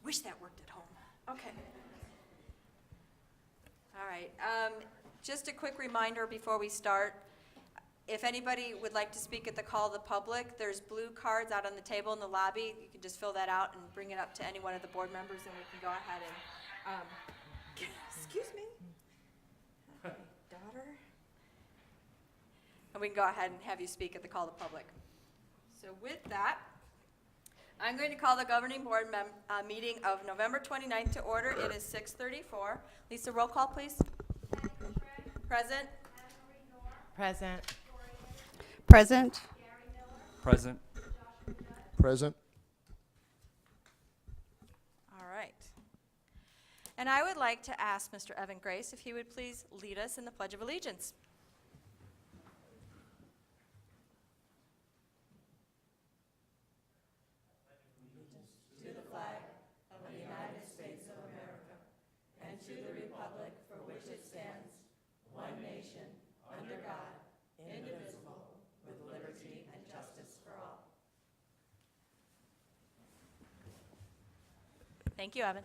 Wish that worked at home. Okay. All right. Just a quick reminder before we start. If anybody would like to speak at the call of the public, there's blue cards out on the table in the lobby. You can just fill that out and bring it up to any one of the board members, and we can go ahead and, excuse me, okay, daughter. And we can go ahead and have you speak at the call of the public. So with that, I'm going to call the governing board meeting of November 29th to order. It is 6:34. Lisa, roll call, please. Present. Present. Present. Present. Present. All right. And I would like to ask Mr. Evan Grace if he would please lead us in the Pledge of Allegiance. Thank you, Evan.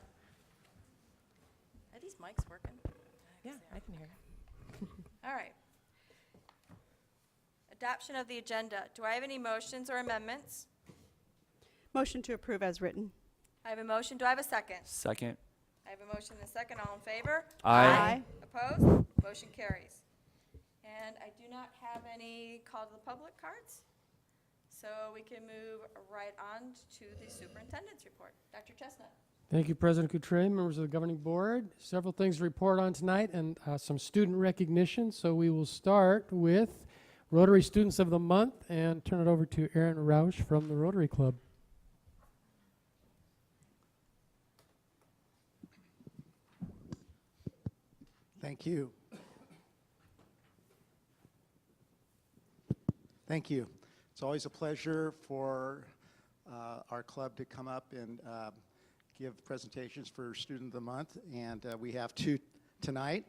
Are these mics working? Yeah, I can hear. All right. Adoption of the agenda. Do I have any motions or amendments? Motion to approve as written. I have a motion. Do I have a second? Second. I have a motion and a second. All in favor? Aye. Opposed? Motion carries. And I do not have any call to the public cards, so we can move right on to the superintendent's report. Dr. Chestnut. Thank you, President Coutre, members of the governing board. Several things to report on tonight and some student recognition. So we will start with Rotary Students of the Month and turn it over to Aaron Roush from the Rotary Club. Thank you. Thank you. It's always a pleasure for our club to come up and give presentations for Student of the Month, and we have two tonight,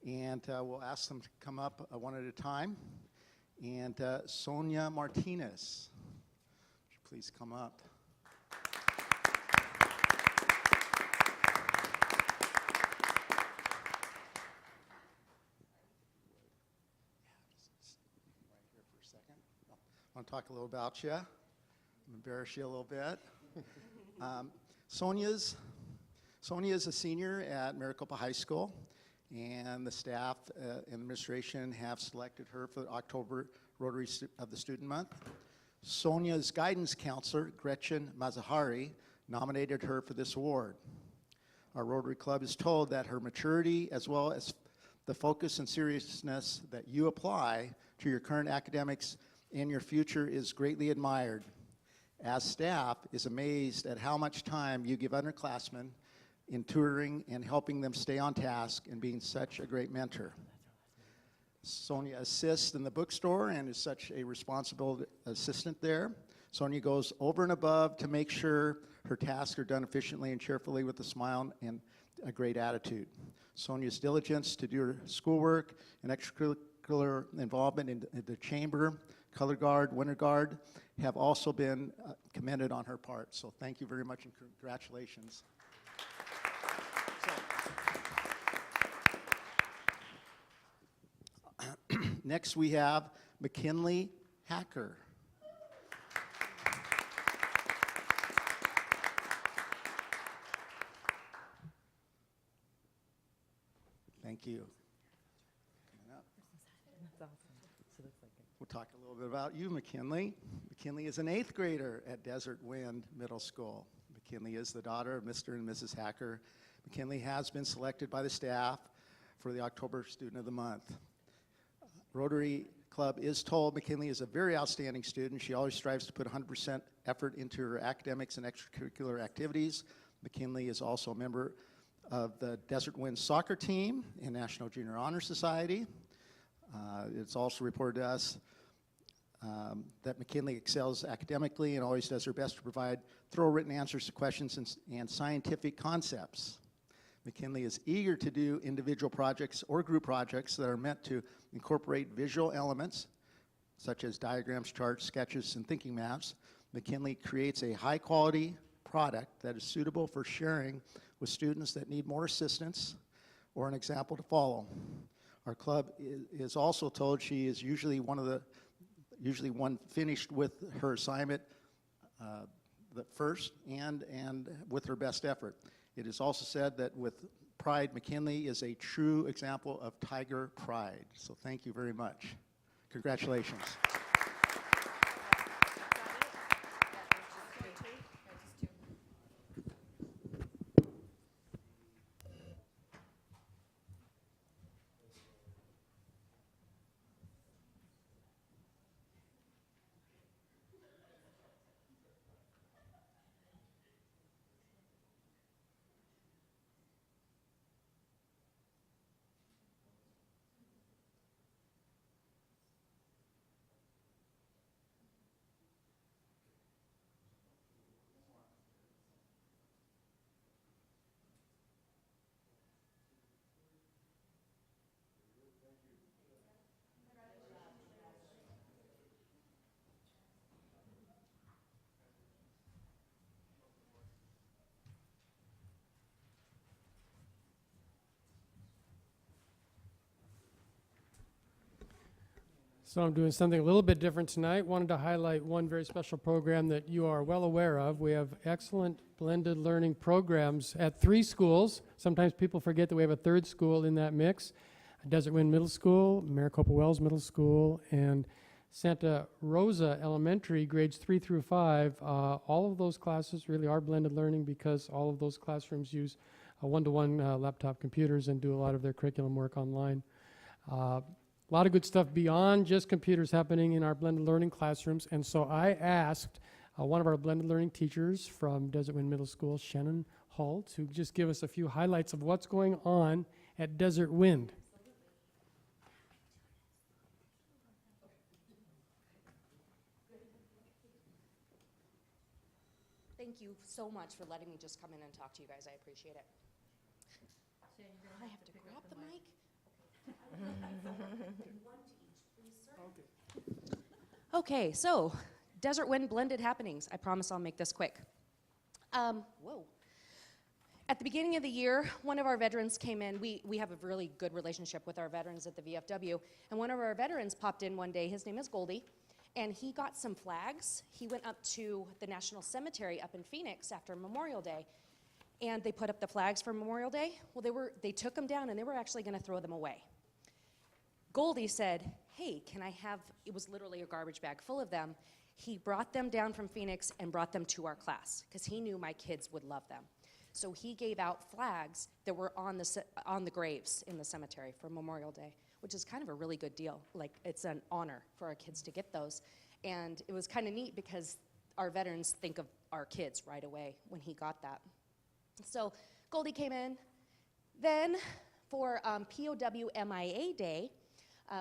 and we'll ask them to come up one at a time. And Sonia Martinez, would you please come up? I want to talk a little about you, embarrass you a little bit. Sonia is a senior at Maricopa High School, and the staff and administration have selected her for the October Rotary of the Student Month. Sonia's guidance counselor, Gretchen Mazahari, nominated her for this award. Our Rotary Club is told that her maturity, as well as the focus and seriousness that you apply to your current academics and your future, is greatly admired. As staff is amazed at how much time you give underclassmen in tutoring and helping them stay on task and being such a great mentor. Sonia assists in the bookstore and is such a responsible assistant there. Sonia goes over and above to make sure her tasks are done efficiently and cheerfully with a smile and a great attitude. Sonia's diligence to do her schoolwork and extracurricular involvement in the chamber, color guard, winter guard, have also been commended on her part. So thank you very much and congratulations. So, next we have McKinley Hacker. Thank you. We'll talk a little bit about you, McKinley. McKinley is an 8th grader at Desert Wind Middle School. McKinley is the daughter of Mr. and Mrs. Hacker. McKinley has been selected by the staff for the October Student of the Month. Rotary Club is told McKinley is a very outstanding student. She always strives to put 100% effort into her academics and extracurricular activities. McKinley is also a member of the Desert Wind soccer team and National Junior Honor Society. It's also reported to us that McKinley excels academically and always does her best to provide thorough written answers to questions and scientific concepts. McKinley is eager to do individual projects or group projects that are meant to incorporate visual elements, such as diagrams, charts, sketches, and thinking maps. McKinley creates a high-quality product that is suitable for sharing with students that need more assistance or an example to follow. Our club is also told she is usually one finished with her assignment the first and with her best effort. It is also said that with pride, McKinley is a true example of tiger pride. So thank you very much. Congratulations. So I'm doing something a little bit different tonight. Wanted to highlight one very special program that you are well aware of. We have excellent blended learning programs at 3 schools. Sometimes people forget that we have a 3rd school in that mix. Desert Wind Middle School, Maricopa Wells Middle School, and Santa Rosa Elementary, grades 3 through 5. All of those classes really are blended learning because all of those classrooms use one-to-one laptop computers and do a lot of their curriculum work online. A lot of good stuff beyond just computers happening in our blended learning classrooms. And so I asked one of our blended learning teachers from Desert Wind Middle School, Shannon Hull, to just give us a few highlights of what's going on at Desert Wind. Thank you so much for letting me just come in and talk to you guys. I appreciate it. I have to grab the mic. Okay, so Desert Wind Blended Happenings. I promise I'll make this quick. Whoa. At the beginning of the year, one of our veterans came in. We have a really good relationship with our veterans at the VFW, and one of our veterans popped in one day. His name is Goldie, and he got some flags. He went up to the National Cemetery up in Phoenix after Memorial Day, and they put up the flags for Memorial Day. Well, they took them down, and they were actually going to throw them away. Goldie said, hey, can I have, it was literally a garbage bag full of them. He brought them down from Phoenix and brought them to our class because he knew my kids would love them. So he gave out flags that were on the graves in the cemetery for Memorial Day, which is kind of a really good deal. Like, it's an honor for our kids to get those. And it was kind of neat because our veterans think of our kids right away when he got that. So Goldie came in. Then for POW MIA Day,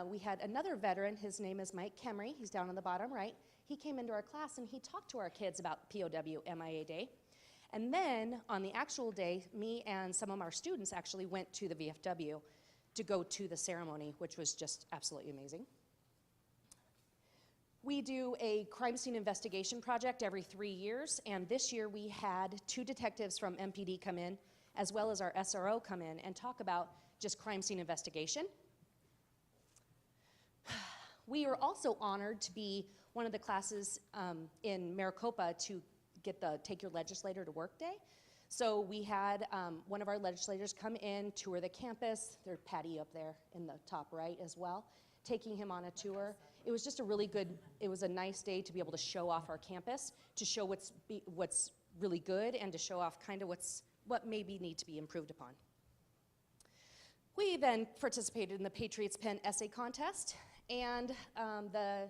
we had another veteran. His name is Mike Kemry. He's down on the bottom right. He came into our class and he talked to our kids about POW MIA Day. And then on the actual day, me and some of our students actually went to the VFW to go to the ceremony, which was just absolutely amazing. We do a crime scene investigation project every 3 years, and this year we had 2 detectives from MPD come in, as well as our SRO come in and talk about just crime scene investigation. We are also honored to be one of the classes in Maricopa to get the Take Your Legislator to Work Day. So we had one of our legislators come in, tour the campus. There's Patty up there in the top right as well, taking him on a tour. It was just a really good, it was a nice day to be able to show off our campus, to show what's really good and to show off kind of what maybe need to be improved upon. We then participated in the Patriots Pen Essay Contest, and the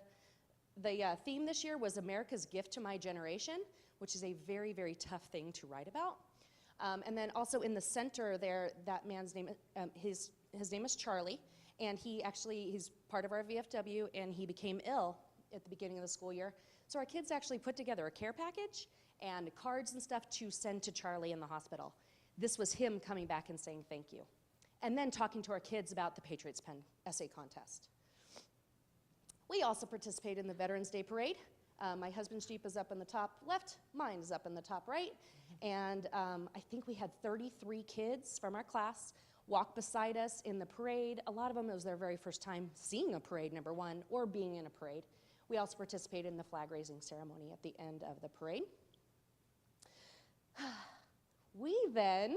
theme this year was America's Gift to My Generation, which is a very, very tough thing to write about. And then also in the center there, that man's name, his name is Charlie, and he's part of our VFW, and he became ill at the beginning of the school year. So our kids actually put together a care package and cards and stuff to send to Charlie in the hospital. This was him coming back and saying thank you. And then talking to our kids about the Patriots Pen Essay Contest. We also participated in the Veterans Day Parade. My husband's Jeep is up in the top left, mine is up in the top right, and I think we had 33 kids from our class walk beside us in the parade. A lot of them, it was their very first time seeing a parade, number one, or being in a parade. We also participated in the flag raising ceremony at the end of the parade. We then,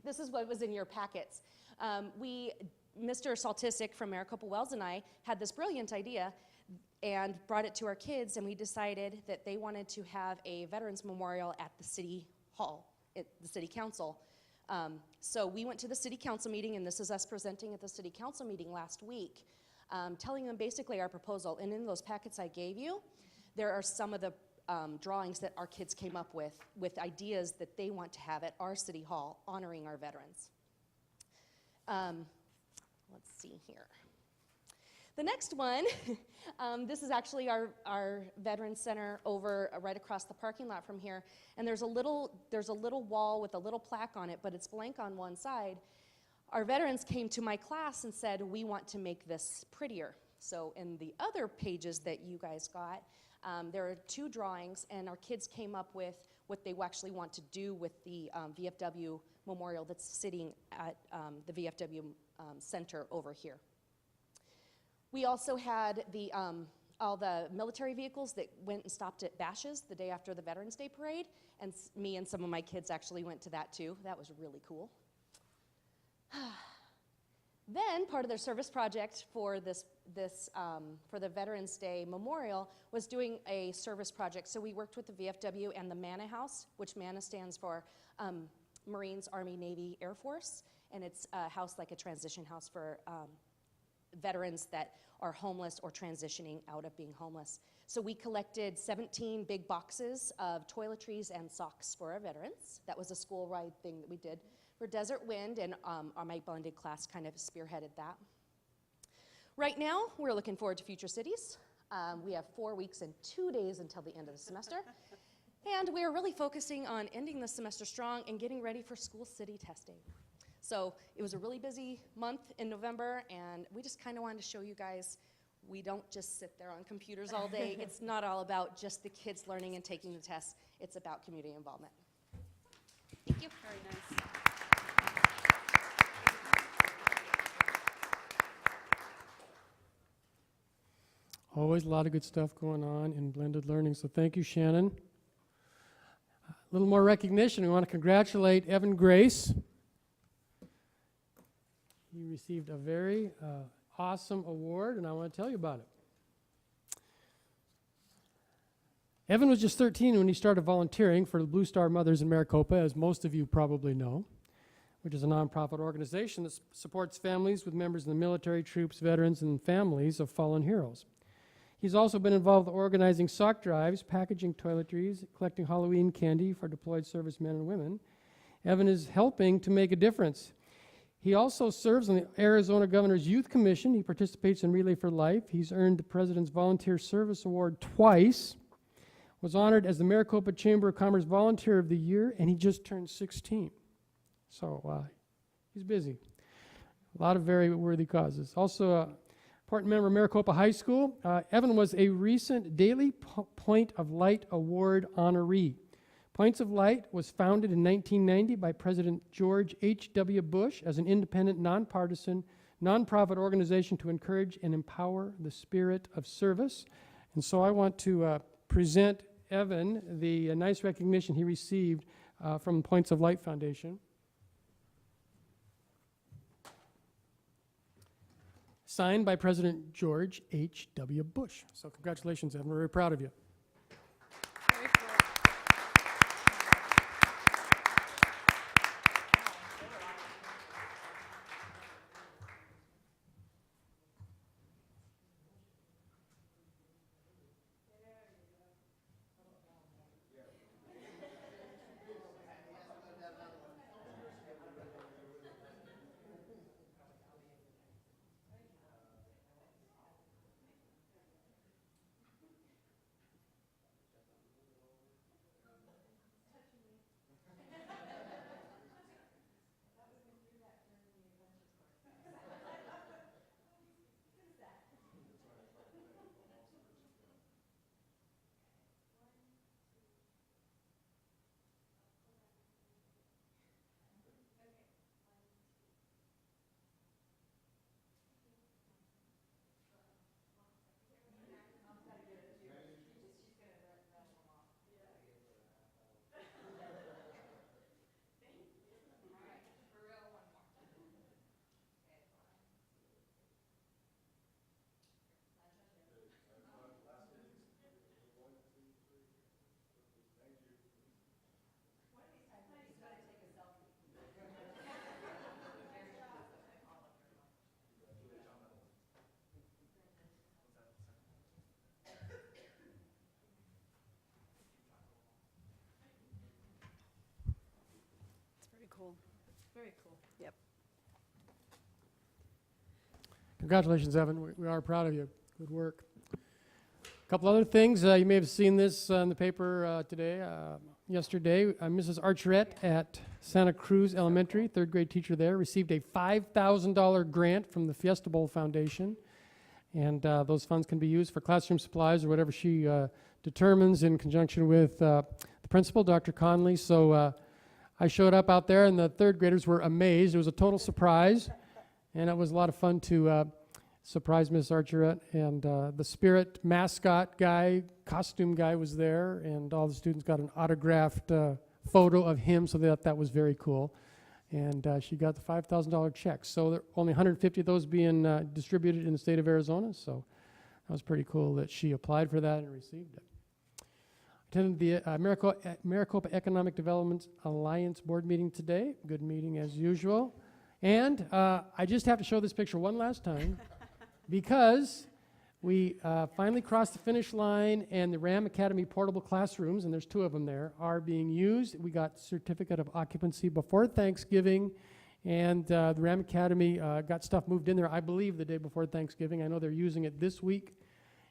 this is what was in your packets. Mr. Saltisic from Maricopa Wells and I had this brilliant idea and brought it to our kids, and we decided that they wanted to have a Veterans Memorial at the City Hall, at the City Council. So we went to the City Council meeting, and this is us presenting at the City Council meeting last week, telling them basically our proposal. And in those packets I gave you, there are some of the drawings that our kids came up with ideas that they want to have at our City Hall, honoring our veterans. Let's see here. The next one, this is actually our Veterans Center over right across the parking lot from here, and there's a little wall with a little plaque on it, but it's blank on one side. Our veterans came to my class and said, we want to make this prettier. So in the other pages that you guys got, there are 2 drawings, and our kids came up with what they actually want to do with the VFW memorial that's sitting at the VFW center over here. We also had all the military vehicles that went and stopped at Bashes the day after the Veterans Day Parade, and me and some of my kids actually went to that too. That was really cool. Then part of their service project for for the Veterans Day Memorial was doing a service project. So we worked with the VFW and the MANA House, which MANA stands for Marines, Army, Navy, Air Force, and it's a house like a transition house for veterans that are homeless or transitioning out of being homeless. So we collected 17 big boxes of toiletries and socks for our veterans. That was a school ride thing that we did for Desert Wind, and my blended class kind of spearheaded that. Right now, we're looking forward to Future Cities. We have 4 weeks and 2 days until the end of the semester. And we are really focusing on ending the semester strong and getting ready for school city testing. So it was a really busy month in November, and we just kind of wanted to show you guys we don't just sit there on computers all day. It's not all about just the kids learning and taking the tests. It's about community involvement. Thank you. Very nice. Always a lot of good stuff going on in blended learning, so thank you, Shannon. A little more recognition. We want to congratulate Evan Grace. He received a very awesome award, and I want to tell you about it. Evan was just 13 when he started volunteering for the Blue Star Mothers in Maricopa, as most of you probably know, which is a nonprofit organization that supports families with members of the military, troops, veterans, and families of fallen heroes. He's also been involved with organizing sock drives, packaging toiletries, collecting Halloween candy for deployed servicemen and women. Evan is helping to make a difference. He also serves on the Arizona Governor's Youth Commission. He participates in Relay for Life. He's earned the President's Volunteer Service Award twice, was honored as the Maricopa Chamber of Commerce Volunteer of the Year, and he just turned 16. So he's busy. A lot of very worthy causes. Also a important member of Maricopa High School. Evan was a recent Daily Point of Light Award honoree. Points of Light was founded in 1990 by President George H.W. Bush as an independent, nonpartisan, nonprofit organization to encourage and empower the spirit of service. And so I want to present Evan the nice recognition he received from Points of Light Foundation. Signed by President George H.W. Bush. So congratulations, Evan. We're very proud of you. Very cool. Yep. Congratulations, Evan. We are proud of you. Good work. A couple other things. You may have seen this in the paper today, yesterday. Mrs. Archerette at Santa Cruz Elementary, third grade teacher there, received a $5,000 grant from the Fiesta Bowl Foundation. And those funds can be used for classroom supplies or whatever she determines in conjunction with the principal, Dr. Conley. So I showed up out there, and the third graders were amazed. It was a total surprise, and it was a lot of fun to surprise Miss Archerette. And the Spirit mascot guy, costume guy was there, and all the students got an autographed photo of him, so that was very cool. And she got the $5,000 check. So there are only 150 of those being distributed in the state of Arizona, so that was pretty cool that she applied for that and received it. Attended the Maricopa Economic Development Alliance board meeting today. Good meeting as usual. And I just have to show this picture one last time because we finally crossed the finish line, and the Ram Academy portable classrooms, and there's 2 of them there, are being used. We got certificate of occupancy before Thanksgiving, and the Ram Academy got stuff moved in there, I believe, the day before Thanksgiving. I know they're using it this week.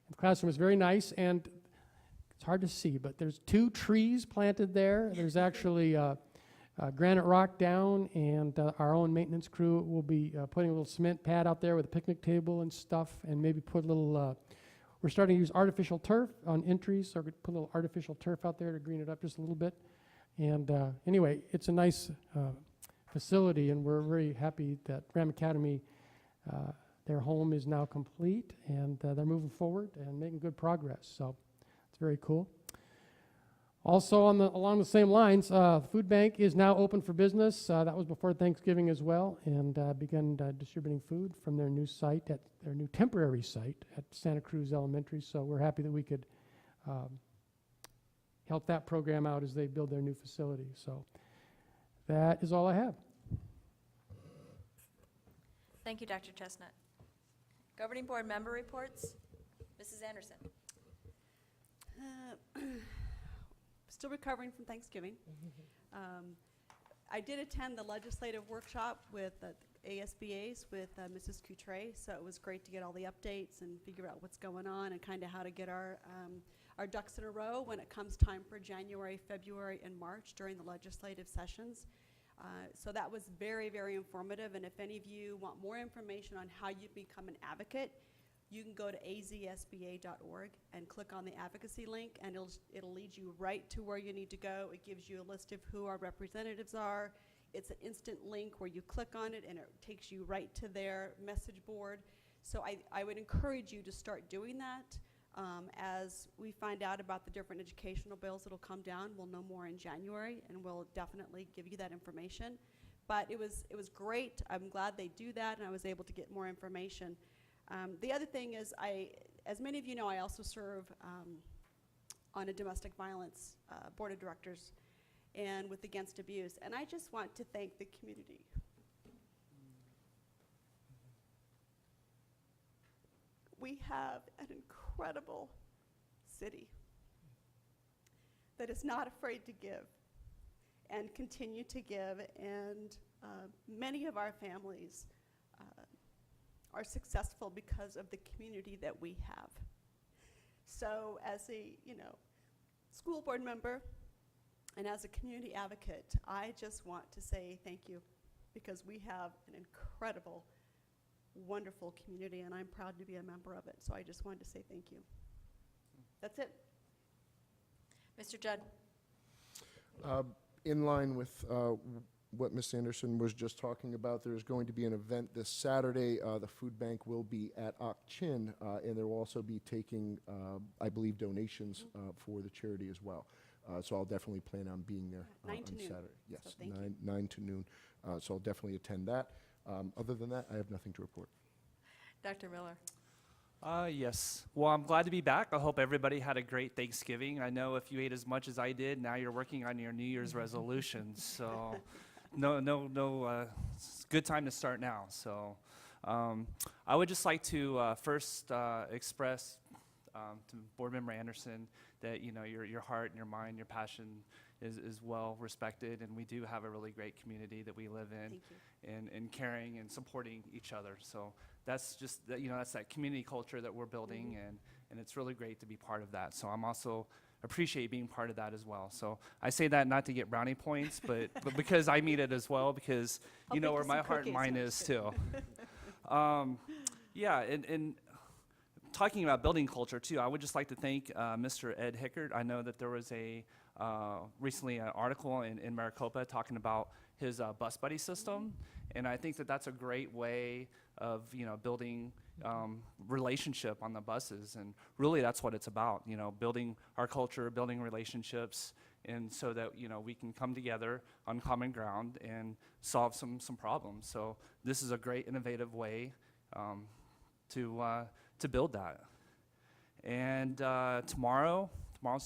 The classroom is very nice, and it's hard to see, but there's 2 trees planted there. There's actually granite rock down, and our own maintenance crew will be putting a little cement pad out there with a picnic table and stuff, and maybe put a little, we're starting to use artificial turf on entries, so we're going to put a little artificial turf out there to green it up just a little bit. And anyway, it's a nice facility, and we're very happy that Ram Academy, their home is now complete, and they're moving forward and making good progress, so it's very cool. Also, along the same lines, the food bank is now open for business. That was before Thanksgiving as well, and began distributing food from their new site, at their new temporary site at Santa Cruz Elementary. So we're happy that we could help that program out as they build their new facility. So that is all I have. Thank you, Dr. Chestnut. Governing board member reports. Mrs. Anderson. Still recovering from Thanksgiving. I did attend the legislative workshop with ASBAs with Mrs. Coutre, so it was great to get all the updates and figure out what's going on and kind of how to get our ducks in a row when it comes time for January, February, and March during the legislative sessions. So that was very, very informative, and if any of you want more information on how you become an advocate, you can go to azsba.org and click on the advocacy link, and it'll lead you right to where you need to go. It gives you a list of who our representatives are. It's an instant link where you click on it, and it takes you right to their message board. So I would encourage you to start doing that. As we find out about the different educational bills that'll come down, we'll know more in January, and we'll definitely give you that information. But it was great. I'm glad they do that, and I was able to get more information. The other thing is, as many of you know, I also serve on a domestic violence board of directors and with Against Abuse, and I just want to thank the community. We have an incredible city that is not afraid to give and continue to give, and many of our families are successful because of the community that we have. So as a school board member and as a community advocate, I just want to say thank you, because we have an incredible, wonderful community, and I'm proud to be a member of it. So I just wanted to say thank you. That's it. Mr. Judd. In line with what Ms. Anderson was just talking about, there's going to be an event this Saturday. The food bank will be at Ok Chin, and there will also be taking, I believe, donations for the charity as well. So I'll definitely plan on being there 9 on to noon. Saturday. Yes, So thank you. 9 to noon. So I'll definitely attend that. Other than that, I have nothing to report. Dr. Miller. Yes. Well, I'm glad to be back. I hope everybody had a great Thanksgiving. I know if you ate as much as I did, now you're working on your New Year's resolutions. So it's a good time to start now. So I would just like to first express to Board Member Anderson that, you know, your heart and your mind, your passion is well respected, and we do have a really great community that we live in. Thank you. And caring and supporting each other. So that's just, you know, that's that community culture that we're building, and it's really great to be part of that. So I'm also appreciate being part of that as well. So I say that not to get brownie points, but because I need it as well, because I'll you know bake where you my some heart and cookies. mind No, is just too. Yeah, and talking about building culture too, I would just like to thank Mr. Ed Hickert. I know that there was a recently an article in Maricopa talking about his bus buddy system, and I think that that's a great way of, you know, building relationship on the buses, and really that's what it's about, you know, building our culture, building relationships, and so that, you know, we can come together on common ground and solve some problems. So this is a great innovative way to build that. And tomorrow's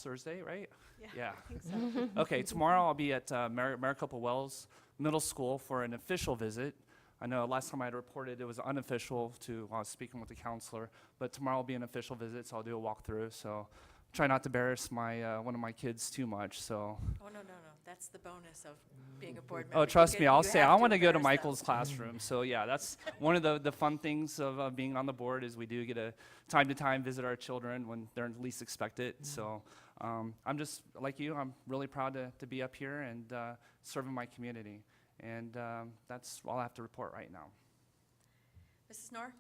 Thursday, right? Yeah. I think so. Okay, tomorrow I'll be at Maricopa Wells Middle School for an official visit. I know last time I had reported it was unofficial to speaking with the counselor, but tomorrow will be an official visit, so I'll do a walkthrough. So try not to embarrass my one of my kids too much. So. Oh, no. That's the bonus of being a board member. Oh, trust me, I'll You say have I want to go to embarrass them. Michael's classroom. So yeah, that's one of the fun things of being on the board is we do get a time to time visit our children when they're least expected. So I'm just like you. I'm really proud to be up here and serving my community. And that's all I have to report right now. Mrs. Knorr?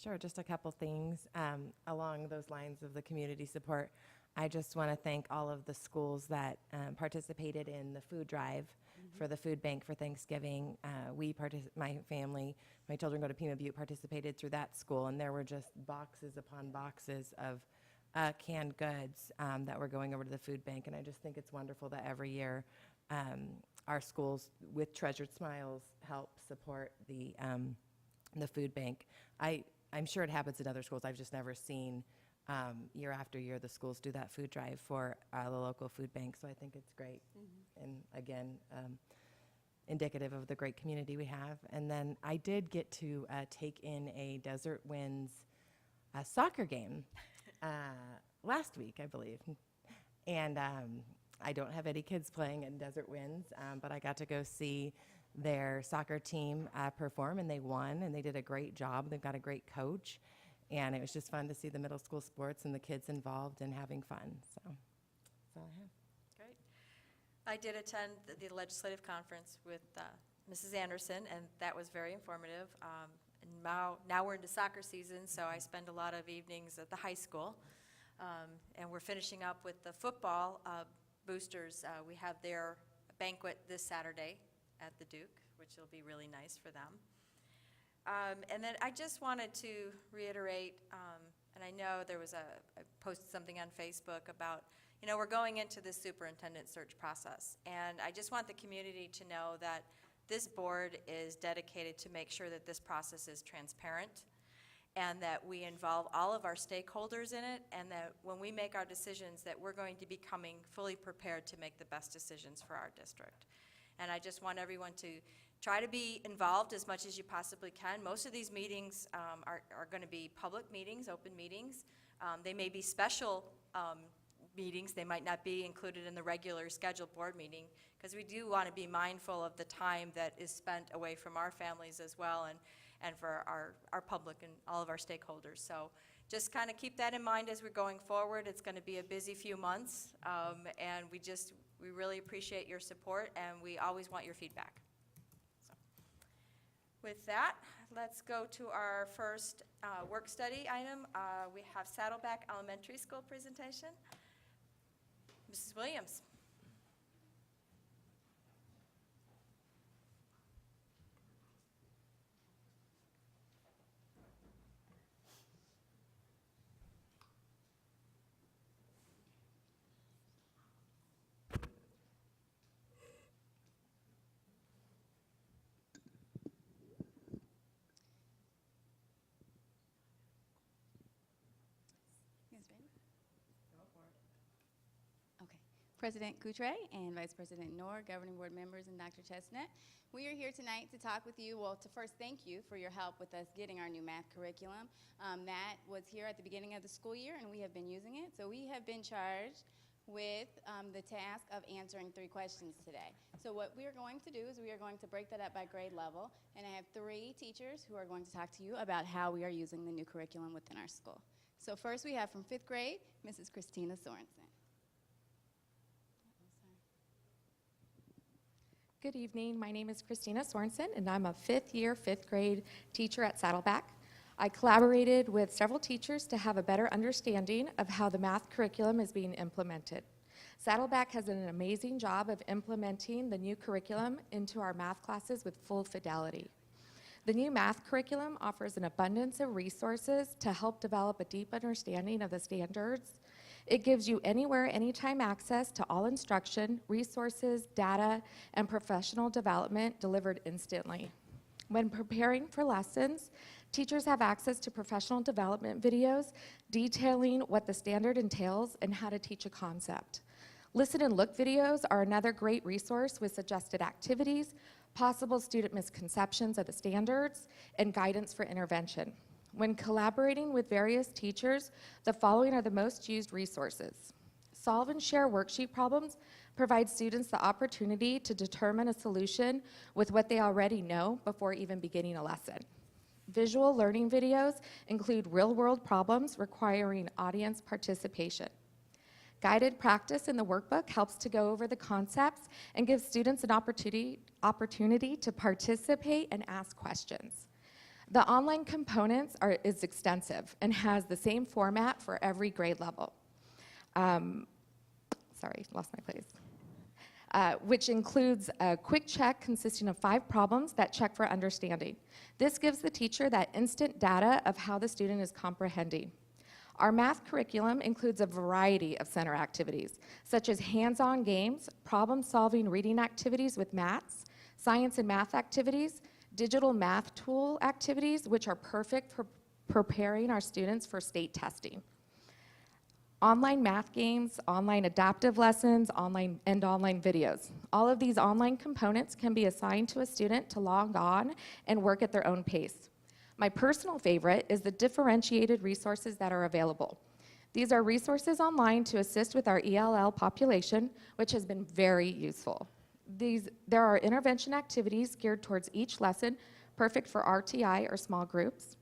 Sure, just a couple things along those lines of the community support. I just want to thank all of the schools that participated in the food drive for the food bank for Thanksgiving. My family, my children go to Pima Butte, participated through that school, and there were just boxes upon boxes of canned goods that were going over to the food bank. And I just think it's wonderful that every year our schools with Treasured Smiles help support the food bank. I'm sure it happens in other schools. I've just never seen year after year the schools do that food drive for the local food bank. So I think it's great. And again, indicative of the great community we have. And then I did get to take in a Desert Winds soccer game last week, I believe. And I don't have any kids playing in Desert Winds, but I got to go see their soccer team perform, and they won, and they did a great job. They've got a great coach, and it was just fun to see the middle school sports and the kids involved and having fun. So that's all I have. Great. I did attend the legislative conference with Mrs. Anderson, and that was very informative. And now we're into soccer season, so I spend a lot of evenings at the high school. And we're finishing up with the football boosters. We have their banquet this Saturday at the Duke, which will be really nice for them. And then I just wanted to reiterate, and I know there was I posted something on Facebook about, you know, we're going into this superintendent search process. And I just want the community to know that this board is dedicated to make sure that this process is transparent and that we involve all of our stakeholders in it, and that when we make our decisions that we're going to be coming fully prepared to make the best decisions for our district. And I just want everyone to try to be involved as much as you possibly can. Most of these meetings are going to be public meetings, open meetings. They may be special meetings. They might not be included in the regular scheduled board meeting, because we do want to be mindful of the time that is spent away from our families as well, and for our public and all of our stakeholders. So just kind of keep that in mind as we're going forward. It's going to be a busy few months, and we really appreciate your support, and we always want your feedback. So, with that, let's go to our first work study item. We have Saddleback Elementary School presentation. Mrs. Williams. You guys ready? Go for it. Okay. President Coutre and Vice President Noor, Governing Board members, and Dr. Chestnut. We are here tonight to talk with you, well, to first thank you for your help with us getting our new math curriculum. That was here at the beginning of the school year, and we have been using it. So we have been charged with the task of answering 3 questions today. So what we are going to do is we are going to break that up by grade level, and I have 3 teachers who are going to talk to you about how we are using the new curriculum within our school. So first we have from 5th grade, Mrs. Christina Sorensen. Good evening. My name is Christina Sorensen, and I'm a 5th year, 5th grade teacher at Saddleback. I collaborated with several teachers to have a better understanding of how the math curriculum is being implemented. Saddleback has done an amazing job of implementing the new curriculum into our math classes with full fidelity. The new math curriculum offers an abundance of resources to help develop a deep understanding of the standards. It gives you anywhere, anytime access to all instruction, resources, data, and professional development delivered instantly. When preparing for lessons, teachers have access to professional development videos detailing what the standard entails and how to teach a concept. Listen and look videos are another great resource with suggested activities, possible student misconceptions of the standards, and guidance for intervention. When collaborating with various teachers, the following are the most used resources. Solve and share worksheet problems provide students the opportunity to determine a solution with what they already know before even beginning a lesson. Visual learning videos include real-world problems requiring audience participation. Guided practice in the workbook helps to go over the concepts and gives students an opportunity to participate and ask questions. The online components is extensive and has the same format for every grade level. Sorry, lost my place. Which includes a quick check consisting of 5 problems that check for understanding. This gives the teacher that instant data of how the student is comprehending. Our math curriculum includes a variety of center activities, such as hands-on games, problem-solving reading activities with maths, science and math activities, digital math tool activities, which are perfect for preparing our students for state testing. Online math games, online adaptive lessons, online videos. All of these online components can be assigned to a student to log on and work at their own pace. My personal favorite is the differentiated resources that are available. These are resources online to assist with our ELL population, which has been very useful. There are intervention activities geared towards each lesson, perfect for RTI or small groups.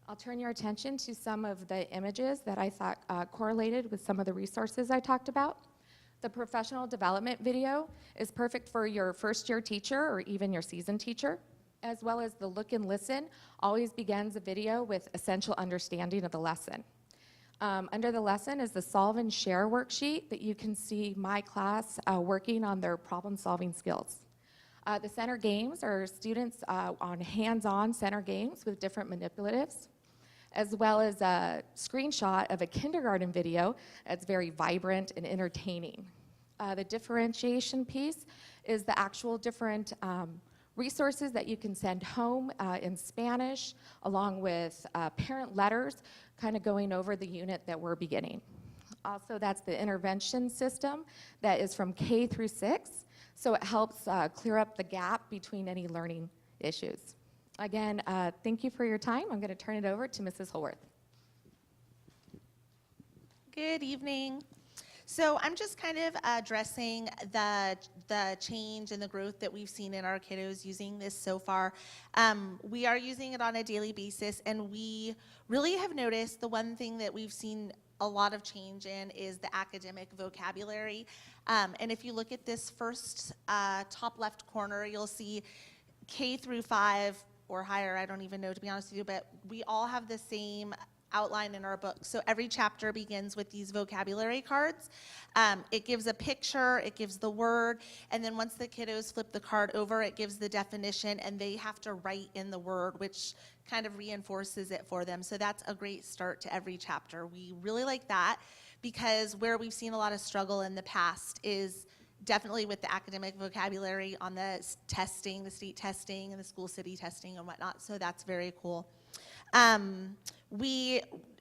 I'll turn your attention to some of the images that I thought correlated with some of the resources I talked about. The professional development video is perfect for your first-year teacher or even your seasoned teacher, as well as the look and listen always begins a video with essential understanding of the lesson. Under the lesson is the solve and share worksheet that you can see my class working on their problem-solving skills. The center games are students on hands-on center games with different manipulatives, as well as a screenshot of a kindergarten video that's very vibrant and entertaining. The differentiation piece is the actual different resources that you can send home in Spanish, along with parent letters, kind of going over the unit that we're beginning. Also, that's the intervention system that is from K through 6, so it helps clear up the gap between any learning issues. Again, thank you for your time. I'm going to turn it over to Mrs. Holworth. Good evening. So I'm just kind of addressing the change and the growth that we've seen in our kiddos using this so far. We are using it on a daily basis, and we really have noticed the one thing that we've seen a lot of change in is the academic vocabulary. And if you look at this first top left corner, you'll see K through 5 or higher, I don't even know, to be honest with you, but we all have the same outline in our book. So every chapter begins with these vocabulary cards. It gives a picture, it gives the word, and then once the kiddos flip the card over, it gives the definition, and they have to write in the word, which kind of reinforces it for them. So that's a great start to every chapter. We really like that because where we've seen a lot of struggle in the past is definitely with the academic vocabulary on the testing, the state testing, and the school city testing and whatnot. So that's very cool.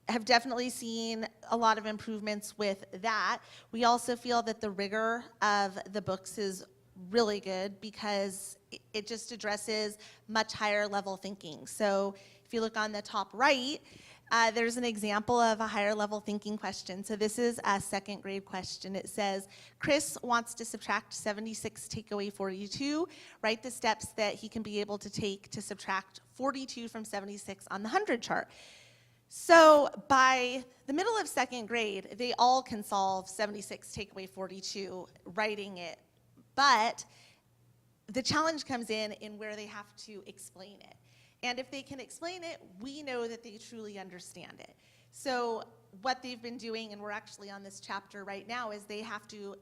have definitely seen a lot of improvements with that. We also feel that the rigor of the books is really good because it just addresses much higher level thinking. So if you look on the top right, there's an example of a higher level thinking question. So this is a second grade question. It says, Chris wants to subtract 76, take away 42. Write the steps that he can be able to take to subtract 42 from 76 on the 100 chart. So by the middle of second grade, they all can solve 76, take away 42, writing it. But the challenge comes in where they have to explain it. And if they can explain it, we know that they truly understand it. So what they've been doing, and we're actually on this chapter right now, is they have to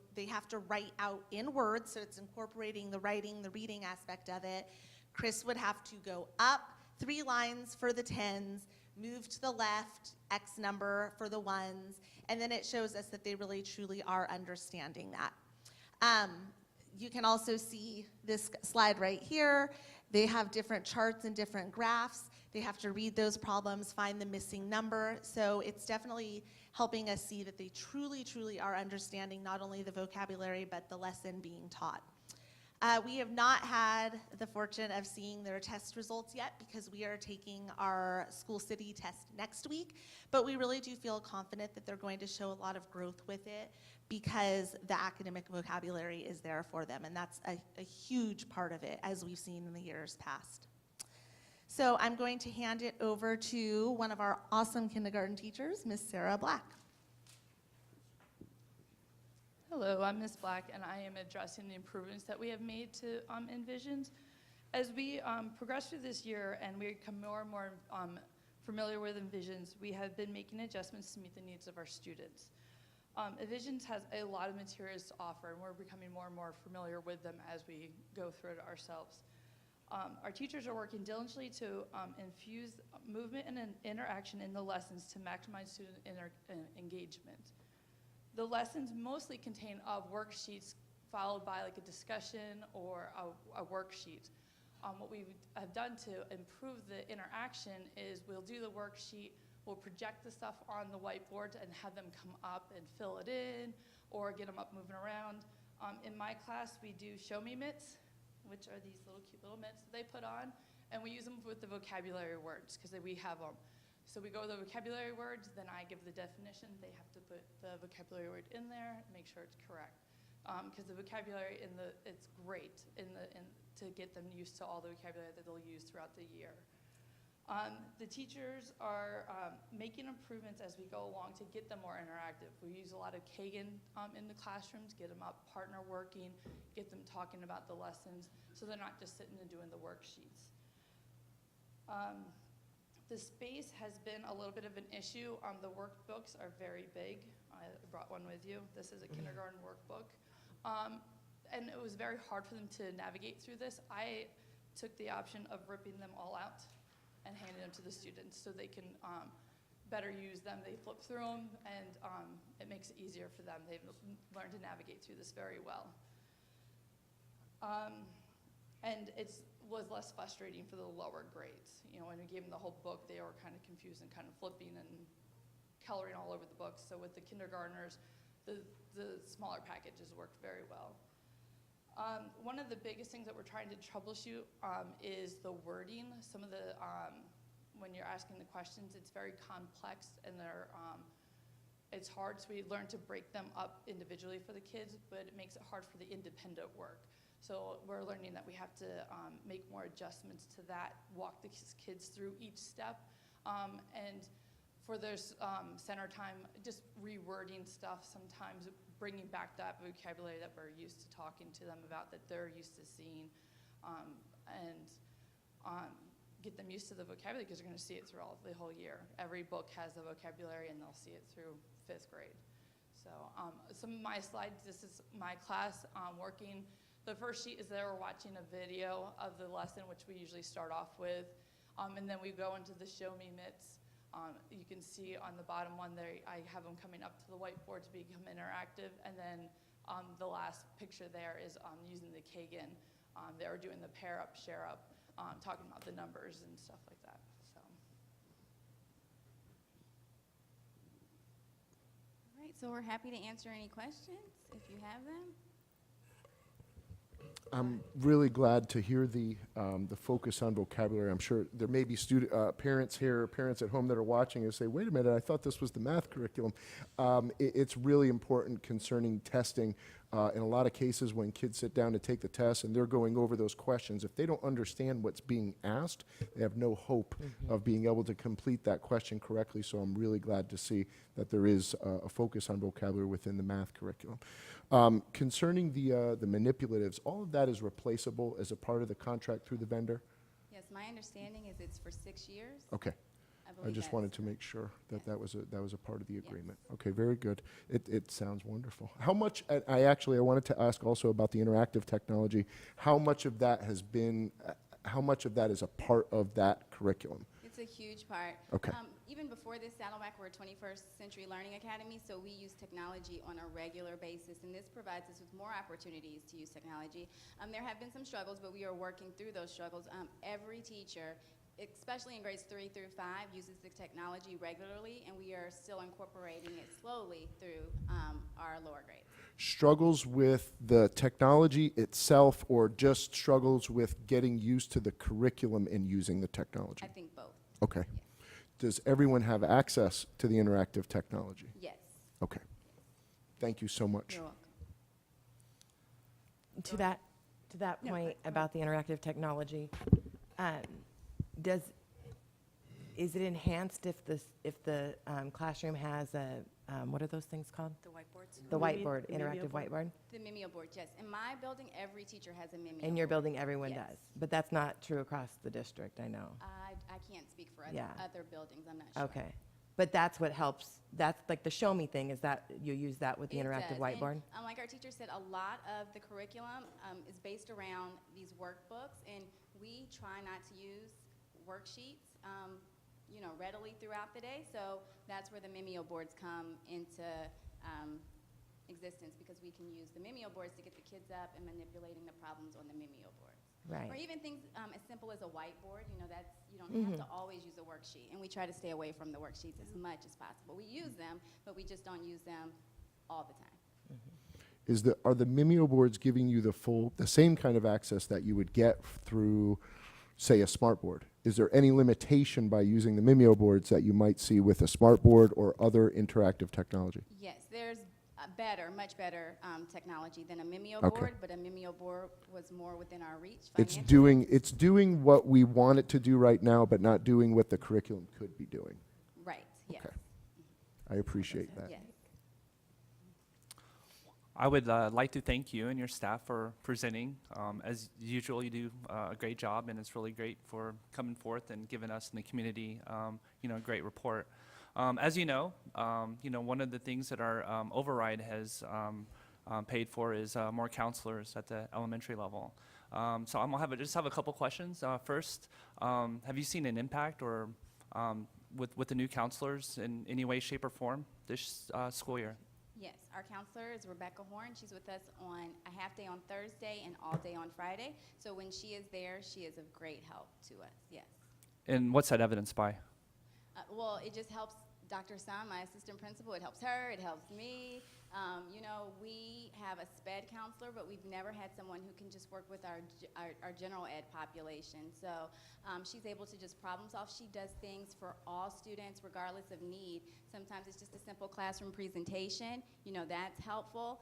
write out in words, so it's incorporating the writing, the reading aspect of it. Chris would have to go up 3 lines for the 10s, move to the left, X number for the 1s, and then it shows us that they really truly are understanding that. You can also see this slide right here. They have different charts and different graphs. They have to read those problems, find the missing number. So it's definitely helping us see that they truly, truly are understanding not only the vocabulary, but the lesson being taught. We have not had the fortune of seeing their test results yet because we are taking our school city test next week, but we really do feel confident that they're going to show a lot of growth with it because the academic vocabulary is there for them, and that's a huge part of it, as we've seen in the years past. So I'm going to hand it over to one of our awesome kindergarten teachers, Miss Sarah Black. Hello, I'm Ms. Black, and I am addressing the improvements that we have made to Envisions. As we progress through this year and we become more and more familiar with Envisions, we have been making adjustments to meet the needs of our students. Envisions has a lot of materials to offer, and we're becoming more and more familiar with them as we go through it ourselves. Our teachers are working diligently to infuse movement and interaction in the lessons to maximize student engagement. The lessons mostly contain worksheets followed by like a discussion or a worksheet. What we have done to improve the interaction is we'll do the worksheet, we'll project the stuff on the whiteboard and have them come up and fill it in or get them up moving around. In my class, we do show me mitts, which are these little cute little mitts that they put on, and we use them with the vocabulary words because we have them. So we go with the vocabulary words, then I give the definition. They have to put the vocabulary word in there, make sure it's correct. Because the vocabulary it's great to get them used to all the vocabulary that they'll use throughout the year. The teachers are making improvements as we go along to get them more interactive. We use a lot of Kagan in the classrooms, get them up, partner working, get them talking about the lessons, so they're not just sitting and doing the worksheets. The space has been a little bit of an issue. The workbooks are very big. I brought one with you. This is a kindergarten workbook. And it was very hard for them to navigate through this. I took the option of ripping them all out and handing them to the students so they can better use them. They flip through them, and it makes it easier for them. They've learned to navigate through this very well. And it was less frustrating for the lower grades. You know, when we gave them the whole book, they were kind of confused and kind of flipping and coloring all over the book. So with the kindergartners, the smaller packages worked very well. One of the biggest things that we're trying to troubleshoot is the wording. Some of the, when you're asking the questions, it's very complex and it's hard, so we learn to break them up individually for the kids, but it makes it hard for the independent work. So we're learning that we have to make more adjustments to that, walk the kids through each step, and for their center time, just rewording stuff sometimes, bringing back that vocabulary that we're used to talking to them about, that they're used to seeing, and get them used to the vocabulary because they're going to see it through the whole year. Every book has the vocabulary and they'll see it through 5th grade. So some of my slides, this is my class working. The first sheet is there, we're watching a video of the lesson, which we usually start off with, and then we go into the show me mitts. You can see on the bottom one there, I have them coming up to the whiteboard to become interactive, and then the last picture there is using the Kagan. They were doing the pair up, share up, talking about the numbers and stuff like that. So. So we're happy to answer any questions if you have them. I'm really glad to hear the focus on vocabulary. I'm sure there may be parents here, parents at home that are watching and say, wait a minute, I thought this was the math curriculum. It's really important concerning testing. In a lot of cases, when kids sit down to take the test and they're going over those questions, if they don't understand what's being asked, they have no hope of being able to complete that question correctly. So I'm really glad to see that there is a focus on vocabulary within the math curriculum. Concerning the manipulatives, all of that is replaceable as a part of the contract through the vendor? Yes, my understanding is it's for 6 years. Okay. I believe just that's wanted to correct. make sure that Yes. that was a part of the agreement. Okay, very good. It sounds wonderful. How much, I wanted to ask also about the interactive technology. How much of that has been, how much of that is a part of that curriculum? It's a huge part. Okay. Even before this, Saddleback, we're a 21st Century Learning Academy, so we use technology on a regular basis, and this provides us with more opportunities to use technology. There have been some struggles, but we are working through those struggles. Every teacher, especially in grades 3 through 5, uses the technology regularly, and we are still incorporating it slowly through our lower grades. Struggles with the technology itself, or just struggles with getting used to the curriculum and using the technology? I think both. Okay. Yes. Does everyone have access to the interactive technology? Yes. Okay. Thank you so much. You're welcome. To that No, point go about the interactive technology, is it enhanced if the classroom has a, what are those things called? The whiteboards? The Mimi- whiteboard, the Mimeo interactive board. whiteboard? The Mimeo board, yes. In my building, every teacher has a Mimeo In your board. building, everyone Yes. does, but that's not true across the district, I know. I can't speak for Yeah. other buildings, I'm not sure. Okay, but that's what helps, that's like the show me thing, is that you use that with the It interactive does. whiteboard? And, like our teacher said, a lot of the curriculum is based around these workbooks, and we try not to use worksheets, readily throughout the day. So that's where the Mimeo boards come into existence, because we can use the Mimeo boards to get the kids up and manipulating the problems on the Mimeo boards. Right. Or even things as simple as a whiteboard. You don't have to always use a worksheet, and we try to stay away from the worksheets as much as possible. We use them, but we just don't use them all the time. Are the Mimeo boards giving you the same kind of access that you would get through, say, a smart board? Is there any limitation by using the Mimeo boards that you might see with a smart board or other interactive technology? Yes, there's much better technology than a Mimeo Okay. board, but a Mimeo board was more within our reach It's financially. doing what we want it to do right now, but not doing what the curriculum could be doing. Right, yes. Okay. I appreciate that. Yes. I would like to thank you and your staff for presenting. As usual, you do a great job, and it's really great for coming forth and giving us in the community, a great report. As you know, one of the things that our override has paid for is more counselors at the elementary level. So I'm gonna just have a couple questions. First, have you seen an impact or with the new counselors in any way, shape, or form this school year? Yes, our counselor is Rebecca Horn. She's with us on a half day on Thursday and all day on Friday. So when she is there, she is of great help to us, yes. And what's that evidenced by? Well, it just helps Dr. Sun, my assistant principal. It helps her, it helps me. We have a SPED counselor, but we've never had someone who can just work with our general ed population. So she's able to just problem solve. She does things for all students regardless of need. Sometimes it's just a simple classroom presentation. That's helpful.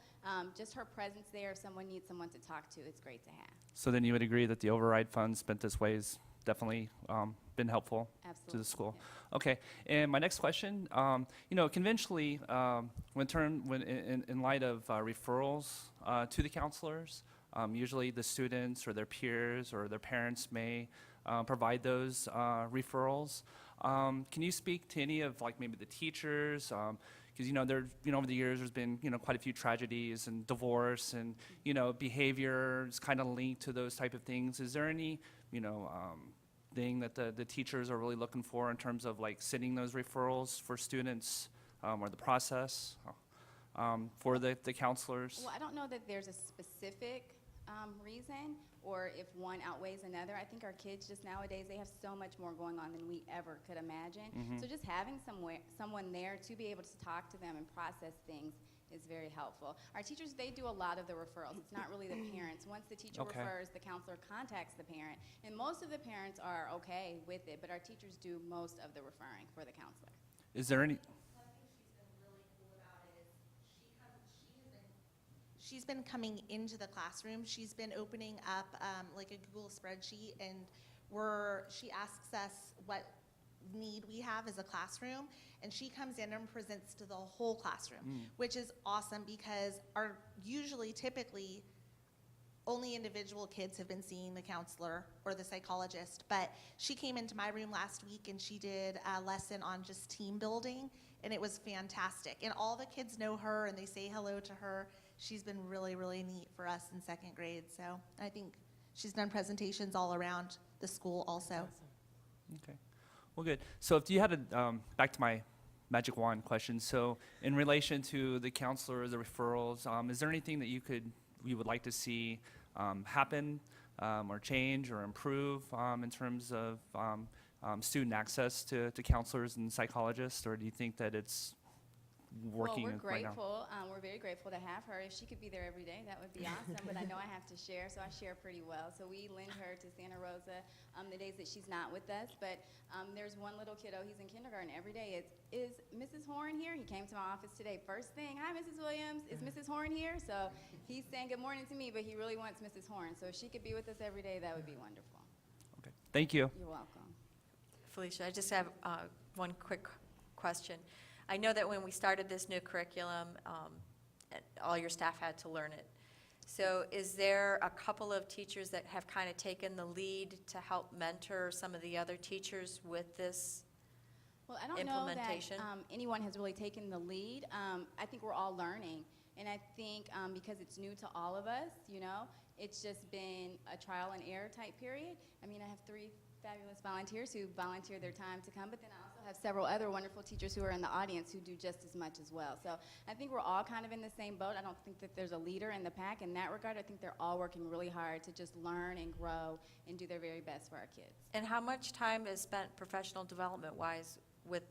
Just her presence there, if someone needs someone to talk to, it's great to have. So then you would agree that the override funds spent this way has definitely been helpful to Absolutely. the school. Yeah. Okay, and my next question, conventionally, in light of referrals to the counselors, usually the students or their peers or their parents may provide those referrals. Can you speak to any of maybe the teachers? Because there, over the years, there's been quite a few tragedies and divorce and behavior is kind of linked to those type of things. Is there any thing that the teachers are really looking for in terms of sending those referrals for students or the process for the counselors? Well, I don't know that there's a specific reason, or if one outweighs another. I think our kids just nowadays, they have so much more going on than we ever could imagine. So just having someone there to be able to talk to them and process things is very helpful. Our teachers, they do a lot of the referrals. It's not really the parents. Once the teacher Okay. refers, the counselor contacts the parent, and most of the parents are okay with it, but our teachers do most of the referring for the counselor. Is there any? She's been coming into the classroom. She's been opening up like a Google spreadsheet, and she asks us what need we have as a classroom, and she comes in and presents to the whole classroom, which is awesome because typically only individual kids have been seeing the counselor or the psychologist, but she came into my room last week and she did a lesson on just team building, and it was fantastic. And all the kids know her and they say hello to her. She's been really, really neat for us in second grade. So I think she's done presentations all around the school also. Okay. Well, good. So if you had a, back to my magic wand question. So in relation to the counselor, the referrals, is there anything that you would like to see happen or change or improve in terms of student access to counselors and psychologists, or do you think that it's working well, we're right now? grateful. We're very grateful to have her. If she could be there every day, that would be awesome. But I know I have to share, so I share pretty well. So we lend her to Santa Rosa the days that she's not with us. But there's one little kiddo. He's in kindergarten every day. Is Mrs. Horn here? He came to my office today. First thing, hi, Mrs. Williams. Is Mrs. Horn here? So he's saying good morning to me, but he really wants Mrs. Horn. So if she could be with us every day, that would be wonderful. Okay. Thank you. You're welcome. Felicia, I just have one quick question. I know that when we started this new curriculum, all your staff had to learn it. So is there a couple of teachers that have kind of taken the lead to help mentor some of the other teachers with this Well, I don't know that implementation? anyone has really taken the lead. I think we're all learning. And I think because it's new to all of us, it's just been a trial and error type period. I mean, I have 3 fabulous volunteers who volunteer their time to come, but then I also have several other wonderful teachers who are in the audience who do just as much as well. So I think we're all kind of in the same boat. I don't think that there's a leader in the pack in that regard. I think they're all working really hard to just learn and grow and do their very best for our kids. And how much time is spent professional development-wise with,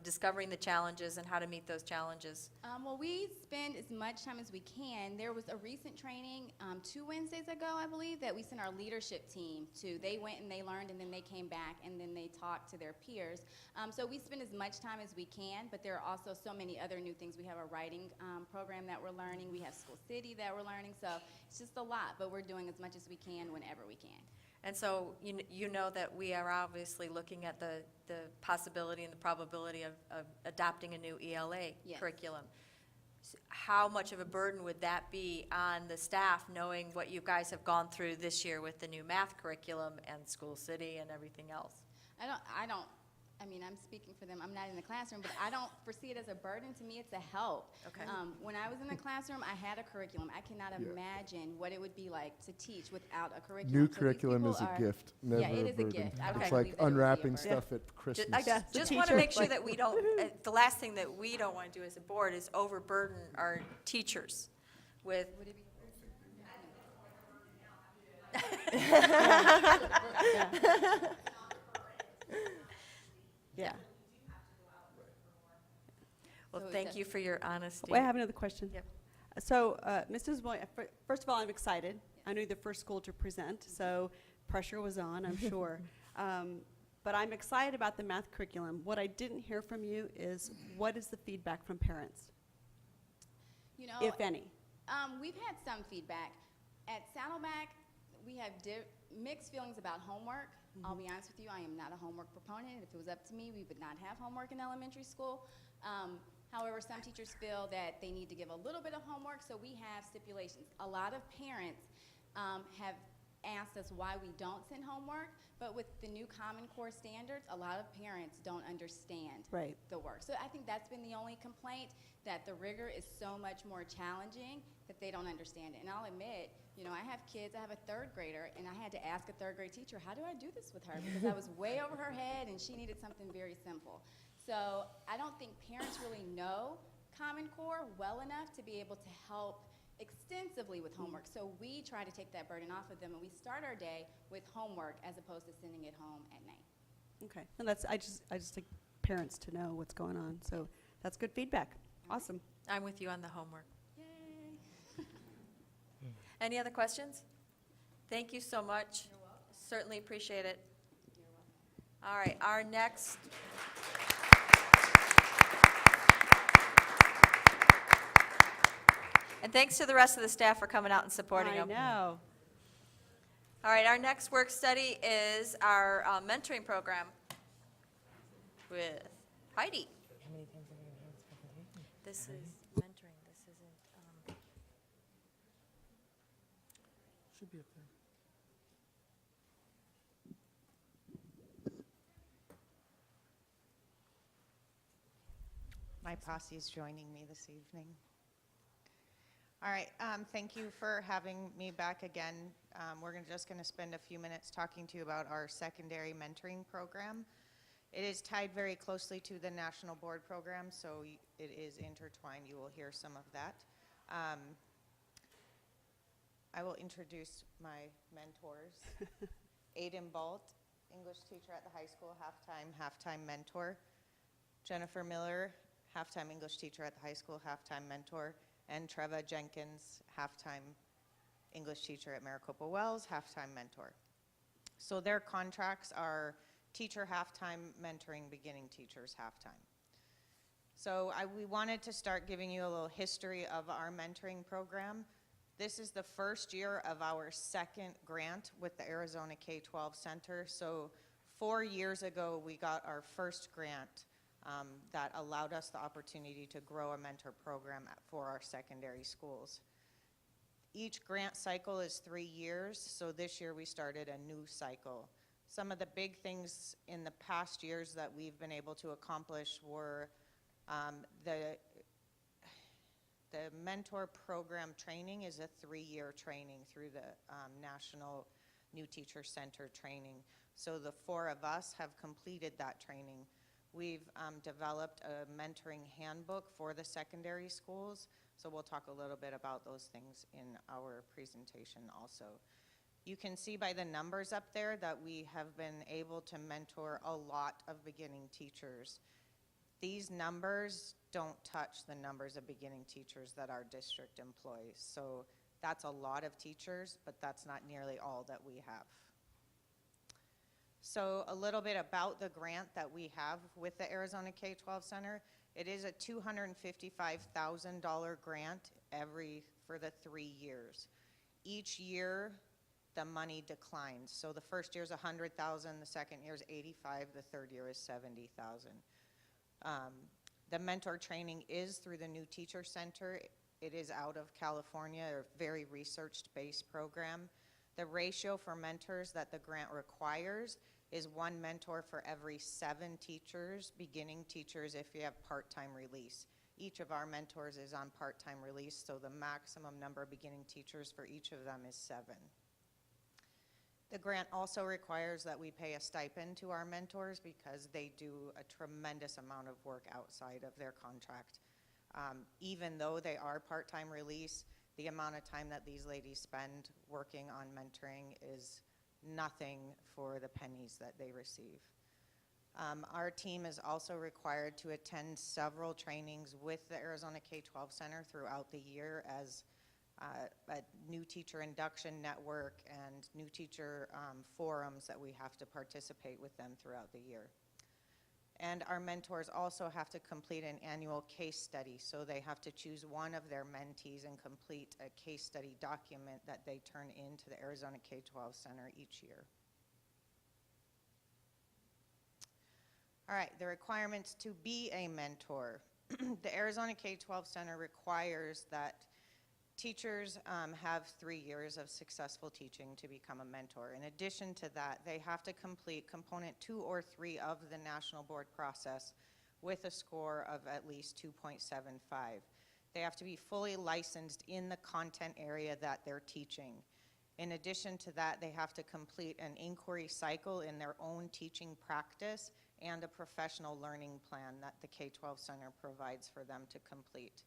discovering the challenges and how to meet those challenges? Well, we spend as much time as we can. There was a recent training 2 Wednesdays ago, I believe, that we sent our leadership team to. They went and they learned, and then they came back, and then they talked to their peers. So we spend as much time as we can, but there are also so many other new things. We have a writing program that we're learning. We have School City that we're learning. So it's just a lot, but we're doing as much as we can whenever we can. And so you know that we are obviously looking at the possibility and the probability of adopting a new ELA Yes. curriculum. How much of a burden would that be on the staff, knowing what you guys have gone through this year with the new math curriculum and School City and everything else? I mean, I'm speaking for them. I'm not in the classroom, but I don't foresee it as a burden. To me, it's a help. Okay. When I was in the classroom, I had a curriculum. I cannot imagine what it would be like to teach without a curriculum. New So these curriculum people is a are- gift, never Yeah, it a is a burden. gift. I It's don't like believe that it would be a unwrapping burden. stuff at Christmas. I Yes, the just want to teacher, make sure like- that we don't, the last thing that we don't want to do as a board is overburden our teachers with. Would it be- Yeah. Well, So thank you for your honesty. Wait, I have another question. Yep. So, Mrs. Williams, first of all, I'm excited. I knew the first school to present, so pressure was on, I'm sure. But I'm excited about the math curriculum. What I didn't hear from you is, what is the feedback from parents, if any? We've had some feedback. At Saddleback, we have mixed feelings about homework. I'll be honest with you, I am not a homework proponent. If it was up to me, we would not have homework in elementary school. However, some teachers feel that they need to give a little bit of homework, so we have stipulations. A lot of parents have asked us why we don't send homework, but with the new Common Core standards, a lot of parents don't understand Right. the work. So I think that's been the only complaint, that the rigor is so much more challenging that they don't understand it. And I'll admit, I have kids, I have a 3rd grader, and I had to ask a 3rd grade teacher, how do I do this with her? Because I was way over her head, and she needed something very simple. So I don't think parents really know Common Core well enough to be able to help extensively with homework. So we try to take that burden off of them, and we start our day with homework as opposed to sending it home at night. Okay, and that's, I just think parents to know what's going on, so that's good feedback. Awesome. I'm with you on the homework. Yay. Any other questions? Thank you so much. You're welcome. Certainly appreciate it. You're welcome. All right, our next. And thanks to the rest of the staff for coming out and supporting them. I know. All right, our next work study is our mentoring program with Heidi. How many times are we going to have this presentation? This is mentoring, this isn't, Should be up there. My posse is joining me this evening. All right, thank you for having me back again. We're just going to spend a few minutes talking to you about our secondary mentoring program. It is tied very closely to the national board program, so it is intertwined. You will hear some of that. I will introduce my mentors. Aiden Balt, English teacher at the high school, half-time mentor. Jennifer Miller, half-time English teacher at the high school, half-time mentor. And Treva Jenkins, half-time English teacher at Maricopa Wells, half-time mentor. So their contracts are teacher half-time, mentoring beginning teachers half-time. So we wanted to start giving you a little history of our mentoring program. This is the first year of our second grant with the Arizona K-12 Center. So 4 years ago, we got our first grant that allowed us the opportunity to grow a mentor program for our secondary schools. Each grant cycle is 3 years, so this year we started a new cycle. Some of the big things in the past years that we've been able to accomplish were the mentor program training is a 3-year training through the National New Teacher Center training. So the 4 of us have completed that training. We've developed a mentoring handbook for the secondary schools, so we'll talk a little bit about those things in our presentation also. You can see by the numbers up there that we have been able to mentor a lot of beginning teachers. These numbers don't touch the numbers of beginning teachers that our district employs, so that's a lot of teachers, but that's not nearly all that we have. So a little bit about the grant that we have with the Arizona K-12 Center. It is a $255,000 grant for the 3 years. Each year, the money declines. So the first year is $100,000, the second year is $85,000, the third year is $70,000. The mentor training is through the New Teacher Center. It is out of California, a very research-based program. The ratio for mentors that the grant requires is 1 mentor for every 7 teachers, beginning teachers if you have part-time release. Each of our mentors is on part-time release, so the maximum number of beginning teachers for each of them is 7. The grant also requires that we pay a stipend to our mentors because they do a tremendous amount of work outside of their contract. Even though they are part-time release, the amount of time that these ladies spend working on mentoring is nothing for the pennies that they receive. Our team is also required to attend several trainings with the Arizona K-12 Center throughout the year as a new teacher induction network and new teacher forums that we have to participate with them throughout the year. And our mentors also have to complete an annual case study, so they have to choose one of their mentees and complete a case study document that they turn into the Arizona K-12 Center each year. All right, the requirements to be a mentor. The Arizona K-12 Center requires that teachers have 3 years of successful teaching to become a mentor. In addition to that, they have to complete component 2 or 3 of the national board process with a score of at least 2.75. They have to be fully licensed in the content area that they're teaching. In addition to that, they have to complete an inquiry cycle in their own teaching practice and a professional learning plan that the K-12 Center provides for them to complete.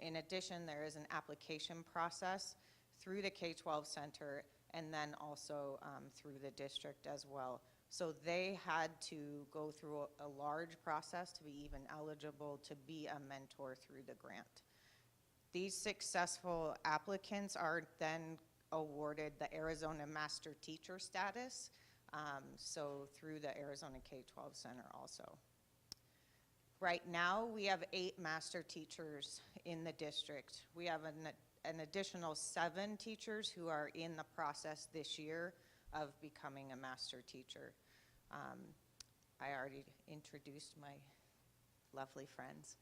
In addition, there is an application process through the K-12 center and then also through the district as well. So they had to go through a large process to be even eligible to be a mentor through the grant. These successful applicants are then awarded the Arizona Master Teacher status, so through the Arizona K-12 Center also. Right now, we have 8 master teachers in the district. We have an additional 7 teachers who are in the process this year of becoming a master teacher. I already introduced my lovely friends.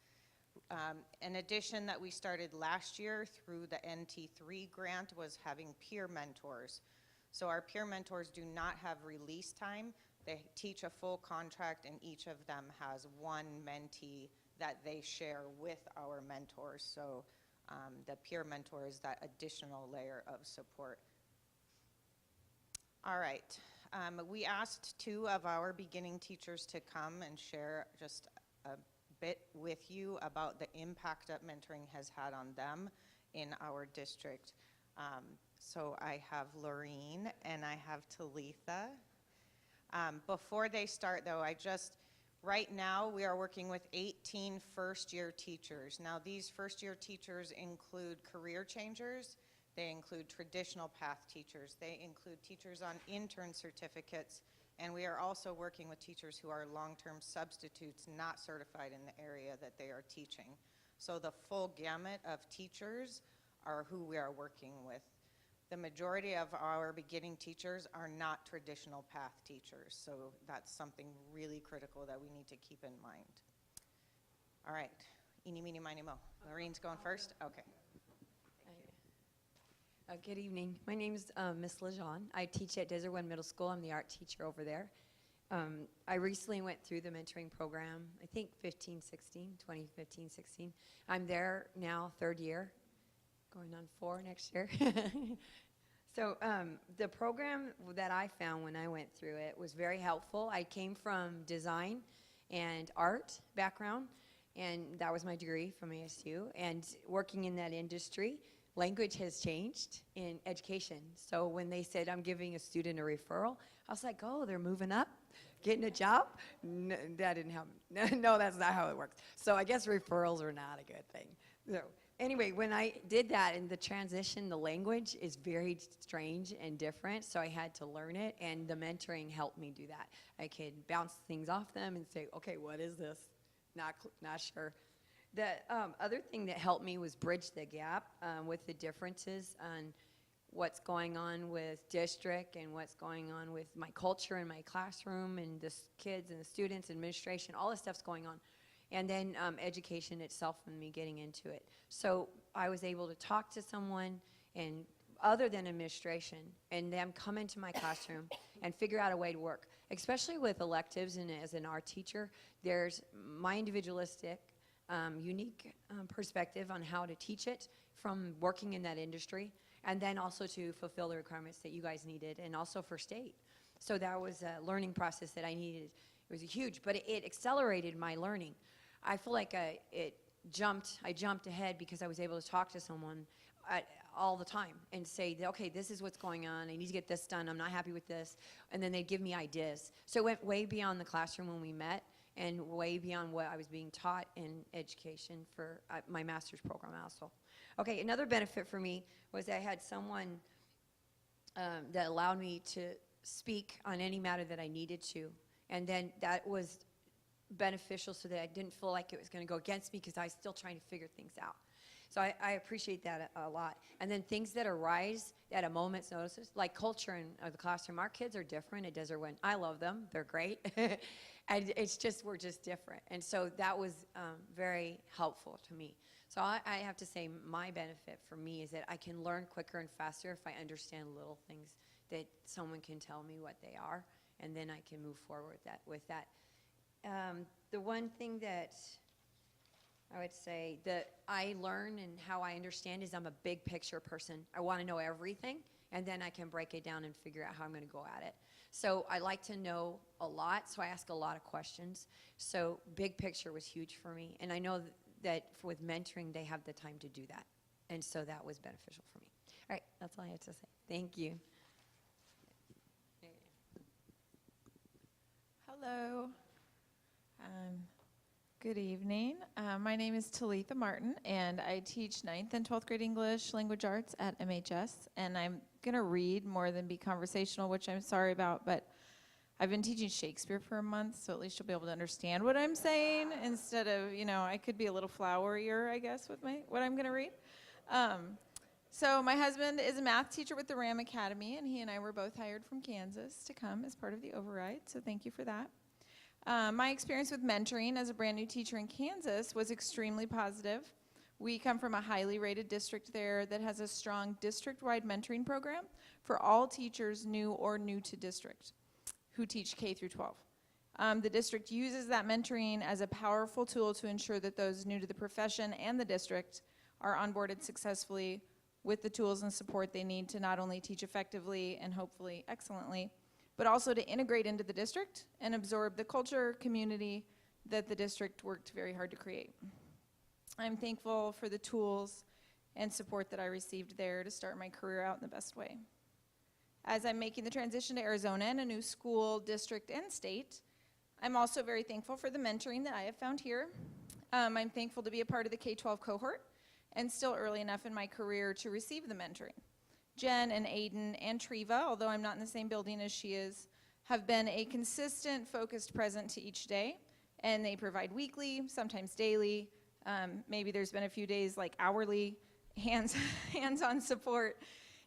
An addition that we started last year through the NT3 grant was having peer mentors. So our peer mentors do not have release time. They teach a full contract, and each of them has one mentee that they share with our mentors. So the peer mentor is that additional layer of support. All right. We asked 2 of our beginning teachers to come and share just a bit with you about the impact that mentoring has had on them in our district. So I have Lorene and I have Talitha. Before they start though, right now we are working with 18 first-year teachers. Now these first-year teachers include career changers, they include traditional path teachers, they include teachers on intern certificates, and we are also working with teachers who are long-term substitutes not certified in the area that they are teaching. So the full gamut of teachers are who we are working with. The majority of our beginning teachers are not traditional path teachers, so that's something really critical that we need to keep in mind. All right, eeny, meeny, miny, mo. Lorene's going first? Okay. Good evening. My name is Miss Lejean. I teach at Desert One Middle School. I'm the art teacher over there. I recently went through the mentoring program, I think 2015, 16. I'm there now, 3rd year, going on 4 next year. So the program that I found when I went through it was very helpful. I came from design and art background, and that was my degree from ASU. And working in that industry, language has changed in education. So when they said, I'm giving a student a referral, I was like, oh, they're moving up, getting a job? No, that didn't happen. No, that's not how it works. So I guess referrals are not a good thing. So anyway, when I did that and the transition, the language is very strange and different, so I had to learn it, and the mentoring helped me do that. I could bounce things off them and say, okay, what is this? Not sure. The other thing that helped me was bridge the gap with the differences on what's going on with district and what's going on with my culture in my classroom and the kids and the students, administration, all this stuff's going on. And then education itself and me getting into it. So I was able to talk to someone and other than administration and them come into my classroom and figure out a way to work. Especially with electives and as an art teacher, there's my individualistic unique perspective on how to teach it from working in that industry, and then also to fulfill the requirements that you guys needed, and also for state. So that was a learning process that I needed. It was huge, but it accelerated my learning. I feel like I jumped ahead because I was able to talk to someone all the time and say, okay, this is what's going on. I need to get this done. I'm not happy with this. And then they'd give me ideas. So it went way beyond the classroom when we met, and way beyond what I was being taught in education for my master's program also. Okay, another benefit for me was I had someone that allowed me to speak on any matter that I needed to. And then that was beneficial so that I didn't feel like it was going to go against me because I was still trying to figure things out. So I appreciate that a lot. And then things that arise at a moment's notice, like culture in the classroom. Our kids are different at Desert Wind. I love them. They're great. And it's just, we're just different. And so that was very helpful to me. So I have to say my benefit for me is that I can learn quicker and faster if I understand little things that someone can tell me what they are, and then I can move forward with that. The one thing that I would say that I learn and how I understand is I'm a big picture person. I want to know everything, and then I can break it down and figure out how I'm going to go at it. So I like to know a lot, so I ask a lot of questions. So big picture was huge for me. And I know that with mentoring, they have the time to do that. And so that was beneficial for me. All right, that's all I have to say. Thank you. Hello. Good evening. My name is Talitha Martin, and I teach 9th and 12th grade English language arts at MHS. And I'm going to read more than be conversational, which I'm sorry about, but I've been teaching Shakespeare for a month, so at least you'll be able to understand what I'm saying instead of, you know, I could be a little flowerier, I guess, with what I'm going to read. So my husband is a math teacher with the RAM Academy, and he and I were both hired from Kansas to come as part of the override, so thank you for that. My experience with mentoring as a brand new teacher in Kansas was extremely positive. We come from a highly rated district there that has a strong district-wide mentoring program for all teachers new or new to district who teach K through 12. The district uses that mentoring as a powerful tool to ensure that those new to the profession and the district are onboarded successfully with the tools and support they need to not only teach effectively and hopefully excellently, but also to integrate into the district and absorb the culture, community that the district worked very hard to create. I'm thankful for the tools and support that I received there to start my career out in the best way. As I'm making the transition to Arizona in a new school, district, and state, I'm also very thankful for the mentoring that I have found here. I'm thankful to be a part of the K-12 cohort and still early enough in my career to receive the mentoring. Jen and Aiden and Treva, although I'm not in the same building as she is, have been a consistent, focused present to each day, and they provide weekly, sometimes daily, maybe there's been a few days like hourly, hands-on support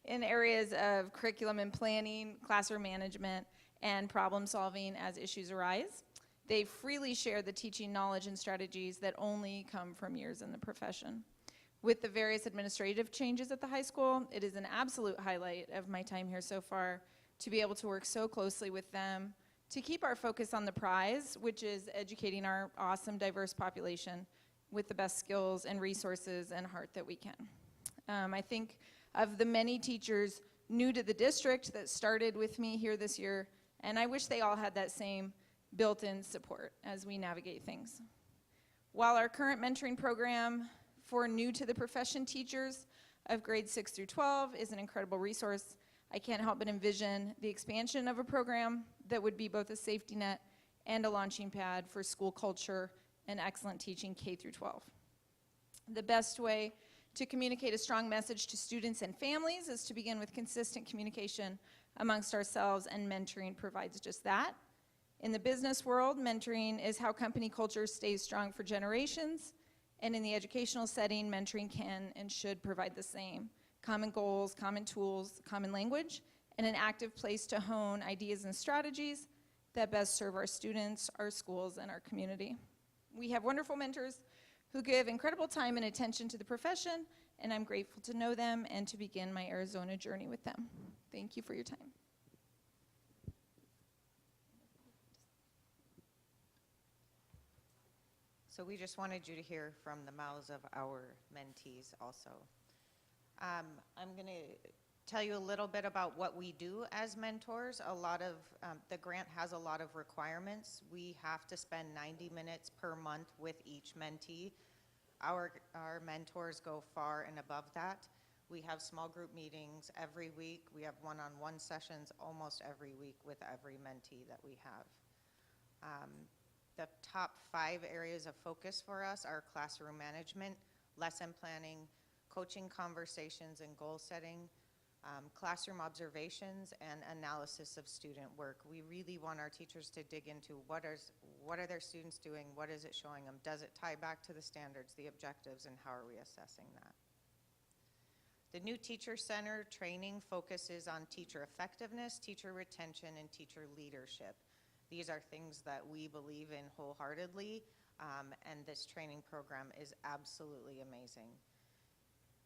in areas of curriculum and planning, classroom management, and problem solving as issues arise. They freely share the teaching knowledge and strategies that only come from years in the profession. With the various administrative changes at the high school, it is an absolute highlight of my time here so far to be able to work so closely with them to keep our focus on the prize, which is educating our awesome, diverse population with the best skills and resources and heart that we can. I think of the many teachers new to the district that started with me here this year, and I wish they all had that same built-in support as we navigate things. While our current mentoring program for new to the profession teachers of grades 6 through 12 is an incredible resource, I can't help but envision the expansion of a program that would be both a safety net and a launching pad for school culture and excellent teaching K through 12. The best way to communicate a strong message to students and families is to begin with consistent communication amongst ourselves, and mentoring provides just that. In the business world, mentoring is how company culture stays strong for generations, and in the educational setting, mentoring can and should provide the same. Common goals, common tools, common language, and an active place to hone ideas and strategies that best serve our students, our schools, and our community. We have wonderful mentors who give incredible time and attention to the profession, and I'm grateful to know them and to begin my Arizona journey with them. Thank you for your time. So we just wanted you to hear from the mouths of our mentees also. I'm going to tell you a little bit about what we do as mentors. A lot of, the grant has a lot of requirements. We have to spend 90 minutes per month with each mentee. Our mentors go far and above that. We have small group meetings every week. We have one-on-one sessions almost every week with every mentee that we have. The top 5 areas of focus for us are classroom management, lesson planning, coaching conversations and goal setting, classroom observations, and analysis of student work. We really want our teachers to dig into what are their students doing, what is it showing them, does it tie back to the standards, the objectives, and how are we assessing that? The new Teacher Center training focuses on teacher effectiveness, teacher retention, and teacher leadership. These are things that we believe in wholeheartedly, and this training program is absolutely amazing.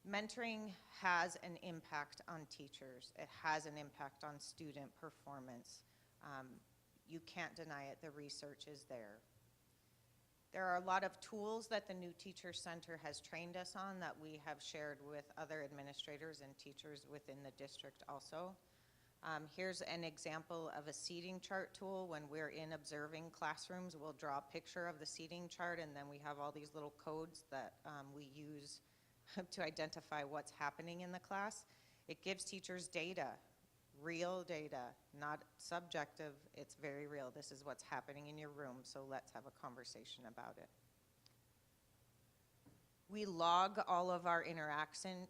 Mentoring has an impact on teachers. It has an impact on student performance. You can't deny it. The research is there. There are a lot of tools that the new Teacher Center has trained us on that we have shared with other administrators and teachers within the district also. Here's an example of a seating chart tool. When we're in observing classrooms, we'll draw a picture of the seating chart, and then we have all these little codes that we use to identify what's happening in the class. It gives teachers data, real data, not subjective. It's very real. This is what's happening in your room, so let's have a conversation about it. We log all of our interactions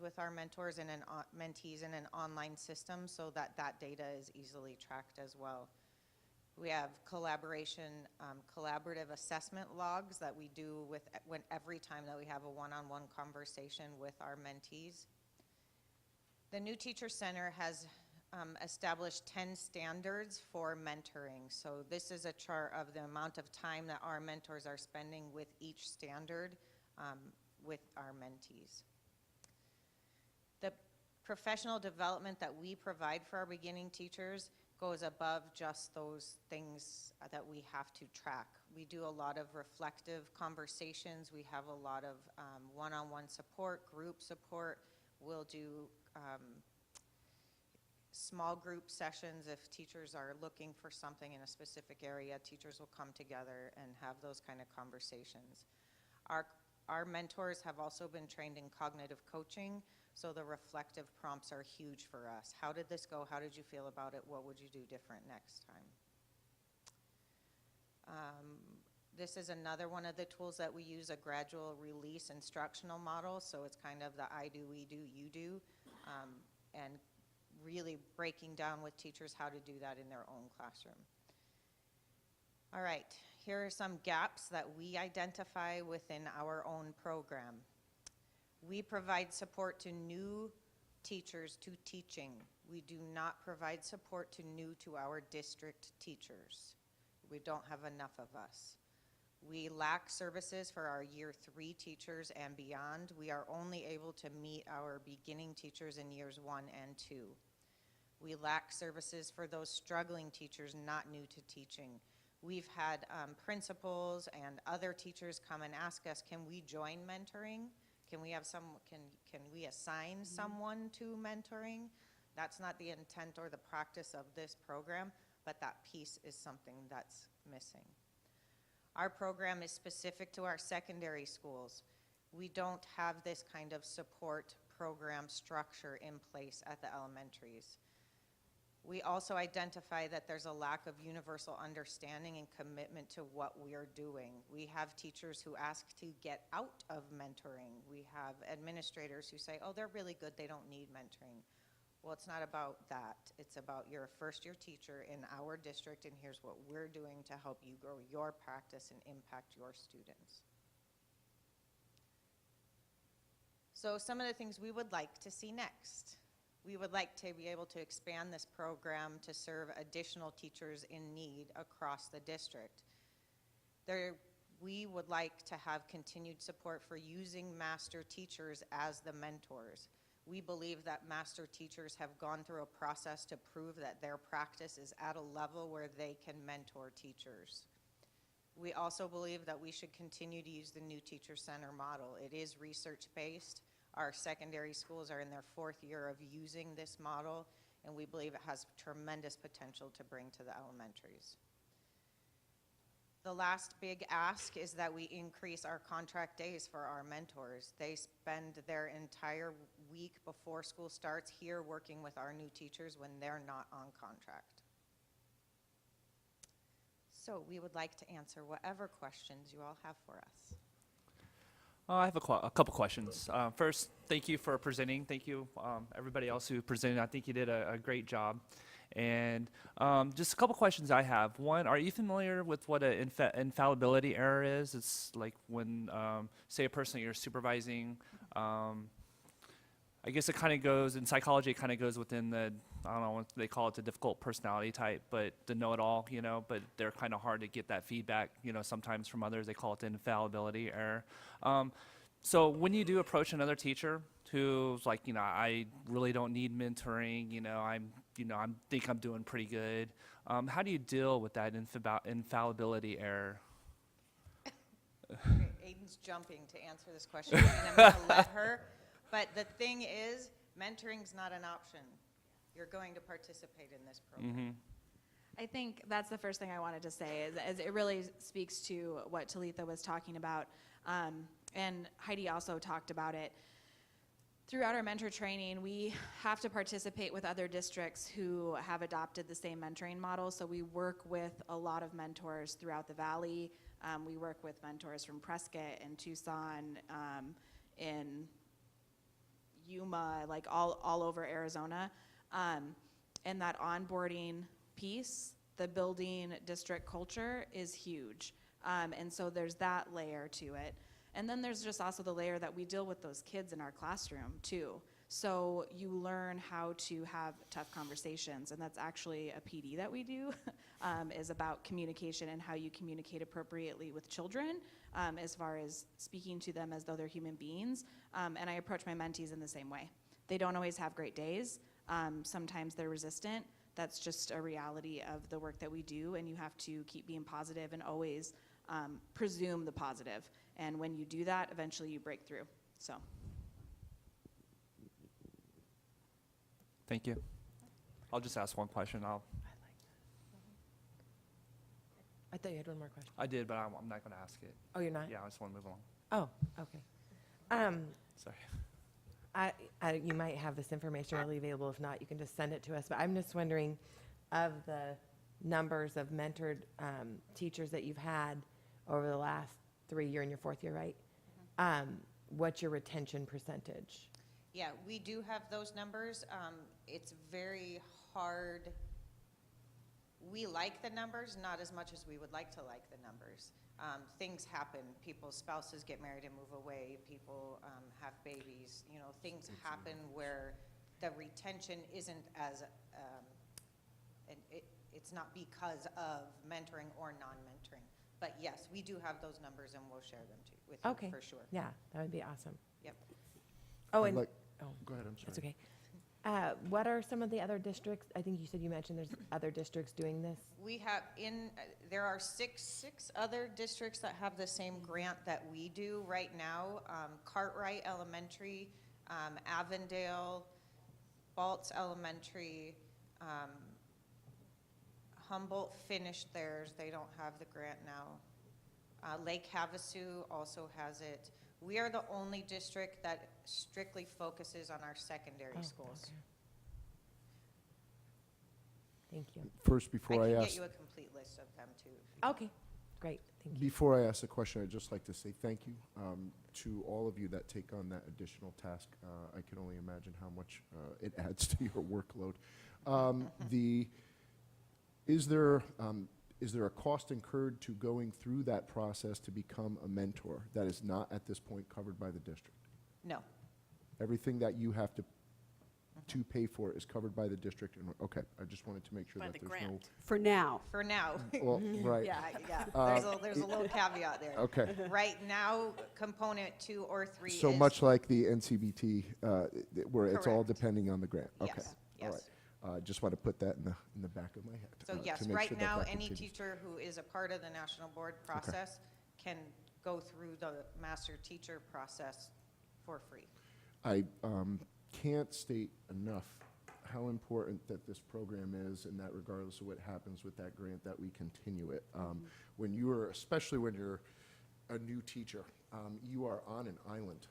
with our mentors and mentees in an online system so that that data is easily tracked as well. We have collaborative assessment logs that we do every time that we have a one-on-one conversation with our mentees. The New Teacher Center has established 10 standards for mentoring. So this is a chart of the amount of time that our mentors are spending with each standard with our mentees. The professional development that we provide for our beginning teachers goes above just those things that we have to track. We do a lot of reflective conversations. We have a lot of one-on-one support, group support. We'll do small group sessions. If teachers are looking for something in a specific area, teachers will come together and have those kind of conversations. Our mentors have also been trained in cognitive coaching, so the reflective prompts are huge for us. How did this go? How did you feel about it? What would you do different next time? This is another one of the tools that we use, a gradual release instructional model. So it's kind of the I do, we do, you do, and really breaking down with teachers how to do that in their own classroom. All right, here are some gaps that we identify within our own program. We provide support to new teachers to teaching. We do not provide support to new to our district teachers. We don't have enough of us. We lack services for our year 3 teachers and beyond. We are only able to meet our beginning teachers in years 1 and 2. We lack services for those struggling teachers not new to teaching. We've had principals and other teachers come and ask us, can we join mentoring? Can we have can we assign someone to mentoring? That's not the intent or the practice of this program, but that piece is something that's missing. Our program is specific to our secondary schools. We don't have this kind of support program structure in place at the elementaries. We also identify that there's a lack of universal understanding and commitment to what we are doing. We have teachers who ask to get out of mentoring. We have administrators who say, oh, they're really good, they don't need mentoring. Well, it's not about that. It's about you're a first-year teacher in our district, and here's what we're doing to help you grow your practice and impact your students. So some of the things we would like to see next. We would like to be able to expand this program to serve additional teachers in need across the district. We would like to have continued support for using master teachers as the mentors. We believe that master teachers have gone through a process to prove that their practice is at a level where they can mentor teachers. We also believe that we should continue to use the New Teacher Center model. It is research-based. Our secondary schools are in their 4th year of using this model, and we believe it has tremendous potential to bring to the elementaries. The last big ask is that we increase our contract days for our mentors. They spend their entire week before school starts here working with our new teachers when they're not on contract. So we would like to answer whatever questions you all have for us. I have a couple questions. First, thank you for presenting. Thank you, everybody else who presented. I think you did a great job. And just a couple questions I have. One, are you familiar with what an infallibility error is? It's like when, say, a person you're supervising, I guess it kind of goes, in psychology, it kind of goes within the, I don't know what they call it, the difficult personality type, but the know-it-all, you know, but they're kind of hard to get that feedback, you know, sometimes from others. They call it the infallibility error. So when you do approach another teacher who's like, you know, I really don't need mentoring, you know, I think I'm doing pretty good, how do you deal with that infallibility error? Okay, Aiden's jumping to answer this question, and I'm going to let her. But the thing is, mentoring's not an option. you're going to participate in this program. I think that's the first thing I wanted to say is it really speaks to what Talitha was talking about. And Heidi also talked about it. Throughout our mentor training, we have to participate with other districts who have adopted the same mentoring model. So we work with a lot of mentors throughout the valley. We work with mentors from Prescott and Tucson, in Yuma, like all over Arizona. And that onboarding piece, the building district culture is huge. And so there's that layer to it. And then there's just also the layer that we deal with those kids in our classroom too. So you learn how to have tough conversations, and that's actually a PD that we do, is about communication and how you communicate appropriately with children, as far as speaking to them as though they're human beings. And I approach my mentees in the same way. They don't always have great days. Sometimes they're resistant. That's just a reality of the work that we do, and you have to keep being positive and always presume the positive. And when you do that, eventually you break through. So. Thank you. I'll just ask one question. I thought you had one more question. I did, but I'm not going to ask it. Oh, you're not? Yeah, I just want to move along. Oh, okay. Sorry. You might have this information readily available. If not, you can just send it to us. But I'm just wondering, of the numbers of mentored teachers that you've had over the last 3 year and your 4th year, right? What's your retention percentage? Yeah, we do have those numbers. It's very hard. We like the numbers, not as much as we would like to like the numbers. Things happen. People's spouses get married and move away. People have babies. You know, things happen where the retention isn't as, it's not because of mentoring or non-mentoring. But yes, we do have those numbers, and we'll share them with you for sure. Yeah, that would be awesome. Yep. Oh, I'd and like- Go ahead, I'm sorry. That's okay. What are some of the other districts? I think you mentioned there's other districts doing this. We have there are six other districts that have the same grant that we do right now. Cartwright Elementary, Avondale, Baltz Elementary, Humboldt finished theirs. They don't have the grant now. Lake Havasu also has it. We are the only district that strictly focuses on our secondary schools. Okay. Thank you. First, before I can ask, get you a complete list of them too. Okay, great. Thank you. before I ask the question, I'd just like to say thank you to all of you that take on that additional task. I can only imagine how much it adds to your workload. Is there a cost incurred to going through that process to become a mentor that is not at this point covered by the district? No. Everything that you have to pay for is covered by the district? And okay, I just wanted to make sure By that the there's grant. For now. For now. Well, right. Yeah. There's a little caveat there. Okay. Right now, component 2 or 3 So is. much like the NCBT, where it's all Correct. depending on the grant? Okay. Yes, All yes. right. Just want to put that in the back of my head. So to yes, make right sure that now, that any continues. teacher who is a part of the national board process can go through the master teacher process for free. I can't state enough how important that this program is, and that regardless of what happens with that grant, that we continue it. Especially when you're a new teacher, you are on an island,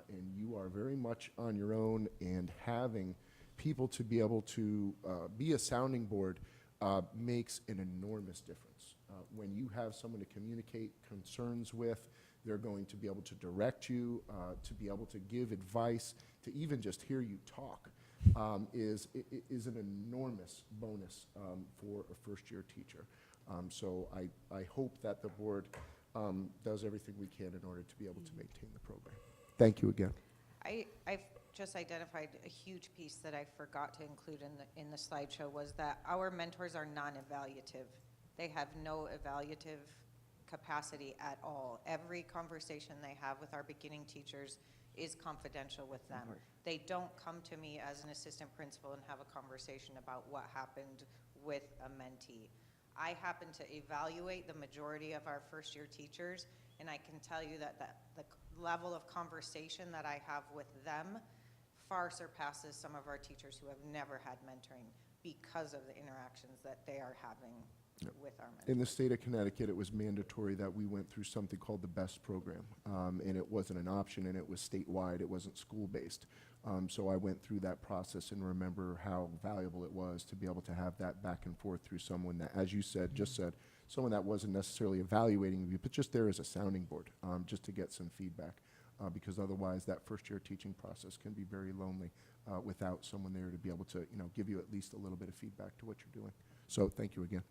and you are very much on your own, and having people to be able to be a sounding board makes an enormous difference. When you have someone to communicate concerns with, they're going to be able to direct you, to be able to give advice, to even just hear you talk, is an enormous bonus for a first-year teacher. So I hope that the board does everything we can in order to be able to maintain the program. Thank you again. I've just identified a huge piece that I forgot to include in the slideshow was that our mentors are non-evaluative. They have no evaluative capacity at all. Every conversation they have with our beginning teachers is confidential with them. They don't come to me as an assistant principal and have a conversation about what happened with a mentee. I happen to evaluate the majority of our first-year teachers, and I can tell you that the level of conversation that I have with them far surpasses some of our teachers who have never had mentoring because of the interactions that they are having with our mentors. In the state of Connecticut, it was mandatory that we went through something called the BEST program, and it wasn't an option, and it was statewide. It wasn't school-based. So I went through that process and remember how valuable it was to be able to have that back and forth through someone that, as you said, just said, someone that wasn't necessarily evaluating you, but just there as a sounding board, just to get some feedback. Because otherwise that first-year teaching process can be very lonely without someone there to be able to, give you at least a little bit of feedback to what you're doing. So thank you again.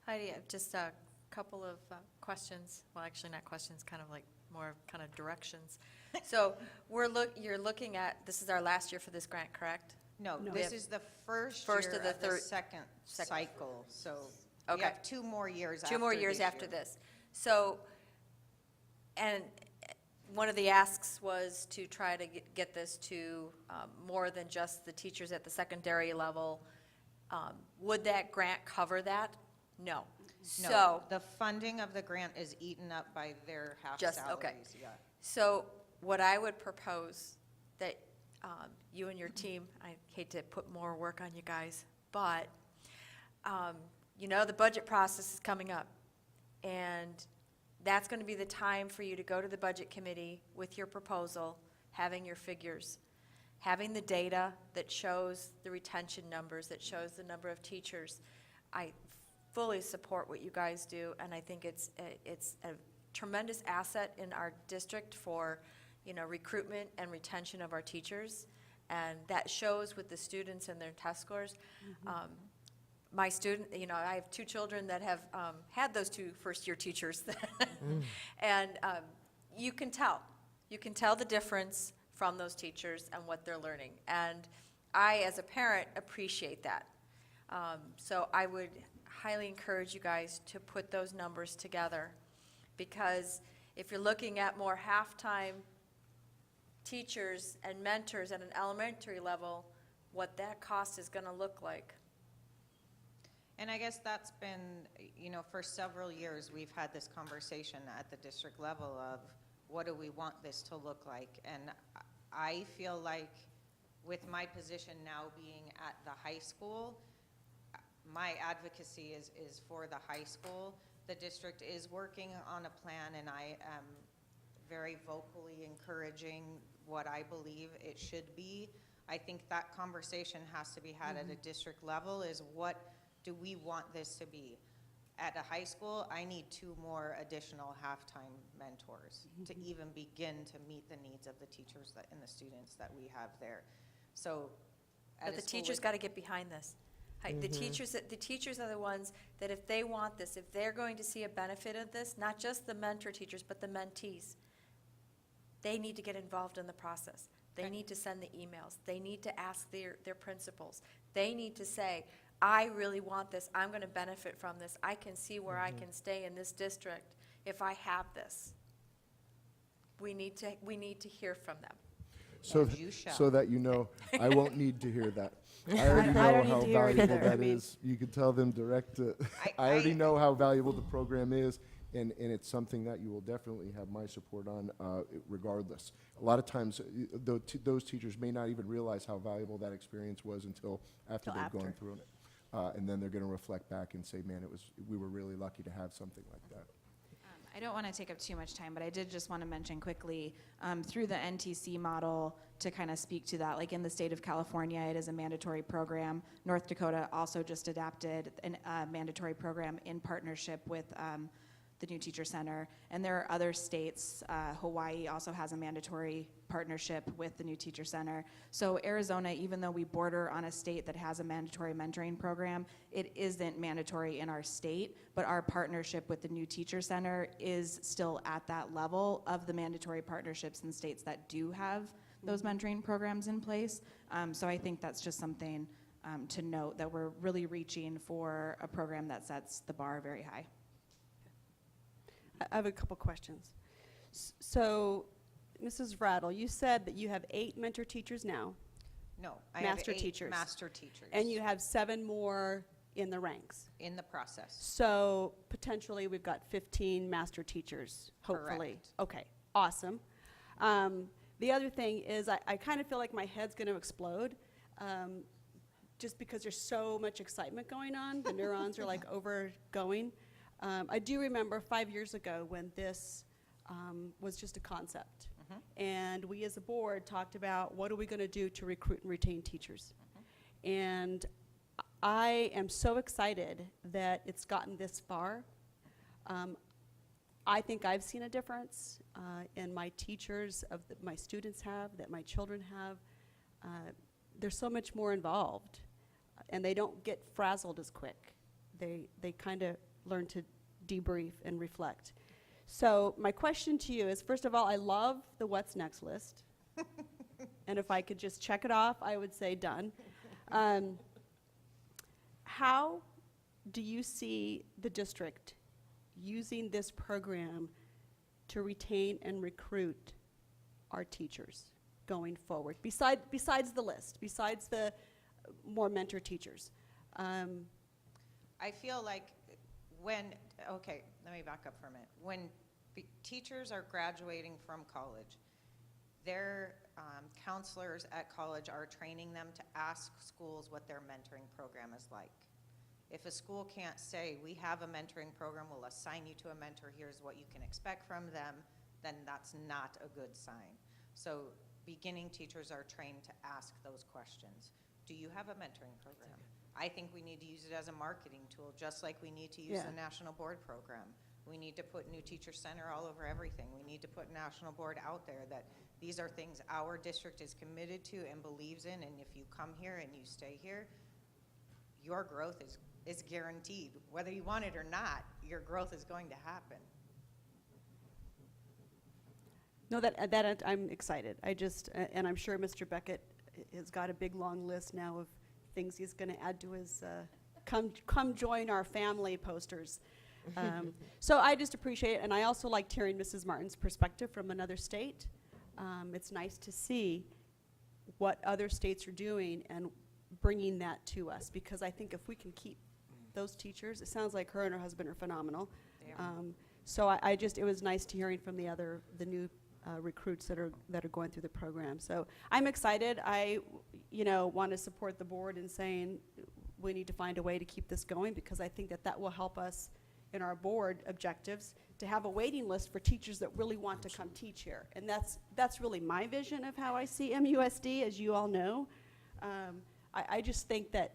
Heidi, just a couple of questions. Well, actually not questions, kind of like more kind of directions. So you're looking at, this is our last year for this grant, correct? No, No. this is the first First year of the of the third- second cycle, so we Okay. have 2 more years after Two more years this after year. this. So, and one of the asks was to try to get this to more than just the teachers at the secondary level. Would that grant cover that? No. No, So, the funding of the grant is eaten up by their half Just- salaries. okay. Yeah. so what I would propose that you and your team, I hate to put more work on you guys, but the budget process is coming up. And that's going to be the time for you to go to the budget committee with your proposal, having your figures, having the data that shows the retention numbers, that shows the number of teachers. I fully support what you guys do, and I think it's a tremendous asset in our district for, recruitment and retention of our teachers, and that shows with the students and their test scores. My student, I have 2 children that have had those 2 first-year teachers. And you can tell. You can tell the difference from those teachers and what they're learning. And I, as a parent, appreciate that. So I would highly encourage you guys to put those numbers together, because if you're looking at more half-time teachers and mentors at an elementary level, what that cost is going to look like. And I guess that's been, for several years, we've had this conversation at the district level of what do we want this to look like? And I feel like with my position now being at the high school, my advocacy is for the high school. The district is working on a plan, and I am very vocally encouraging what I believe it should be. I think that conversation has to be had at a district level, is what do we want this to be? At a high school, I need 2 more additional halftime mentors to even begin to meet the needs of the teachers and the students that we have there. So, But the teachers got to get behind this. The teachers are the ones that if they want this, if they're going to see a benefit of this, not just the mentor teachers, but the mentees, they need to get involved in the process. They need to send the emails. They need to ask their principals. They need to say, I really want this. I'm going to benefit from this. I can see where I can stay in this district if I have this. We need to hear from them. So, you shall. so that you know, I won't need to hear that. I already know don't need how to hear it valuable either. I that mean- is. You can tell them direct. I I- already know how valuable the program is, and it's something that you will definitely have my support on, regardless. A lot of times, those teachers may not even realize how valuable that experience was until after they've gone through it, and then they're going to reflect back and say, "Man, we were really lucky to have something like that." I don't want to take up too much time, but I did just want to mention quickly, through the NTC model, to kind of speak to that, like in the state of California, it is a mandatory program. North Dakota also just adapted a mandatory program in partnership with the New Teacher Center. And there are other states, Hawaii also has a mandatory partnership with the New Teacher Center. So Arizona, even though we border on a state that has a mandatory mentoring program, it isn't mandatory in our state, but our partnership with the New Teacher Center is still at that level of the mandatory partnerships in states that do have those mentoring programs in place. So I think that's just something to note, that we're really reaching for a program that sets the bar very high. I have a couple questions. So, Mrs. Rattle, you said that you have 8 mentor teachers now, No, I Master have 8 teachers. master teachers. and you have 7 more in the ranks. in the process. So potentially, we've got 15 master teachers, hopefully. Correct. Okay, awesome. The other thing is I kind of feel like my head's going to explode just because there's so much excitement going on. The neurons are like overgoing. I do remember 5 years ago when this was just a concept. And we as a board talked about what are we going to do to recruit and retain teachers. And I am so excited that it's gotten this far. I think I've seen a difference in my teachers, my students have, that my children have. They're so much more involved, and they don't get frazzled as quick. They kind of learn to debrief and reflect. So my question to you is, first of all, I love the what's next list. And if I could just check it off, I would say done. How do you see the district using this program to retain and recruit our teachers going forward, besides the list, besides the more mentor teachers? I feel like okay, let me back up for a minute. When teachers are graduating from college, their counselors at college are training them to ask schools what their mentoring program is like. If a school can't say, we have a mentoring program, we'll assign you to a mentor, here's what you can expect from them, then that's not a good sign. So beginning teachers are trained to ask those questions. Do you have a mentoring program? I think we need to use it as a marketing tool, just like we need to use the National Board program. We need to put New Teacher Center all over everything. We need to put National Board out there that these are things our district is committed to and believes in, and if you come here and you stay here, your growth is guaranteed. Whether you want it or not, your growth is going to happen. No, that I'm excited. And I'm sure Mr. Beckett has got a big long list now of things he's going to add to his come join our family posters. So I just appreciate it, and I also liked hearing Mrs. Martin's perspective from another state. It's nice to see what other states are doing and bringing that to us, because I think if we can keep those teachers, it sounds like her and her husband are phenomenal. So it was nice to hearing from the new recruits that are going through the program. So I'm excited. I want to support the board in saying we need to find a way to keep this going, because I think that will help us in our board objectives to have a waiting list for teachers that really want to come teach here. And that's really my vision of how I see MUSD, as you all know. I just think that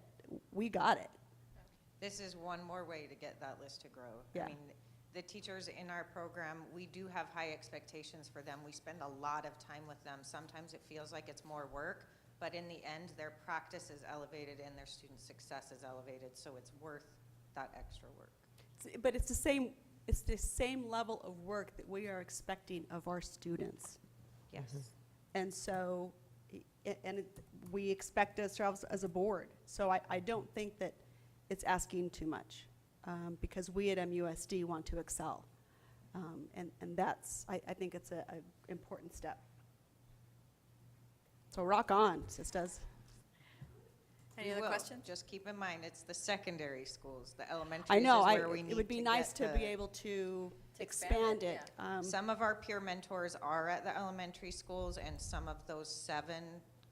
we got it. This is one more way to get that list to grow. Yeah. I mean, the teachers in our program, we do have high expectations for them. We spend a lot of time with them. Sometimes it feels like it's more work, but in the end, their practice is elevated and their student success is elevated, so it's worth that extra work. But it's the same level of work that we are expecting of our students. Yes. And so, we expect ourselves as a board. So I don't think that it's asking too much, because we at MUSD want to excel. And that's, I think it's an important step. So rock on, sisters. Any other questions? Just keep in mind, it's the secondary schools, the I elementaries know, is where we need it would be nice to get be able to expand it. Some of our peer mentors are at the elementary schools, and some of those 7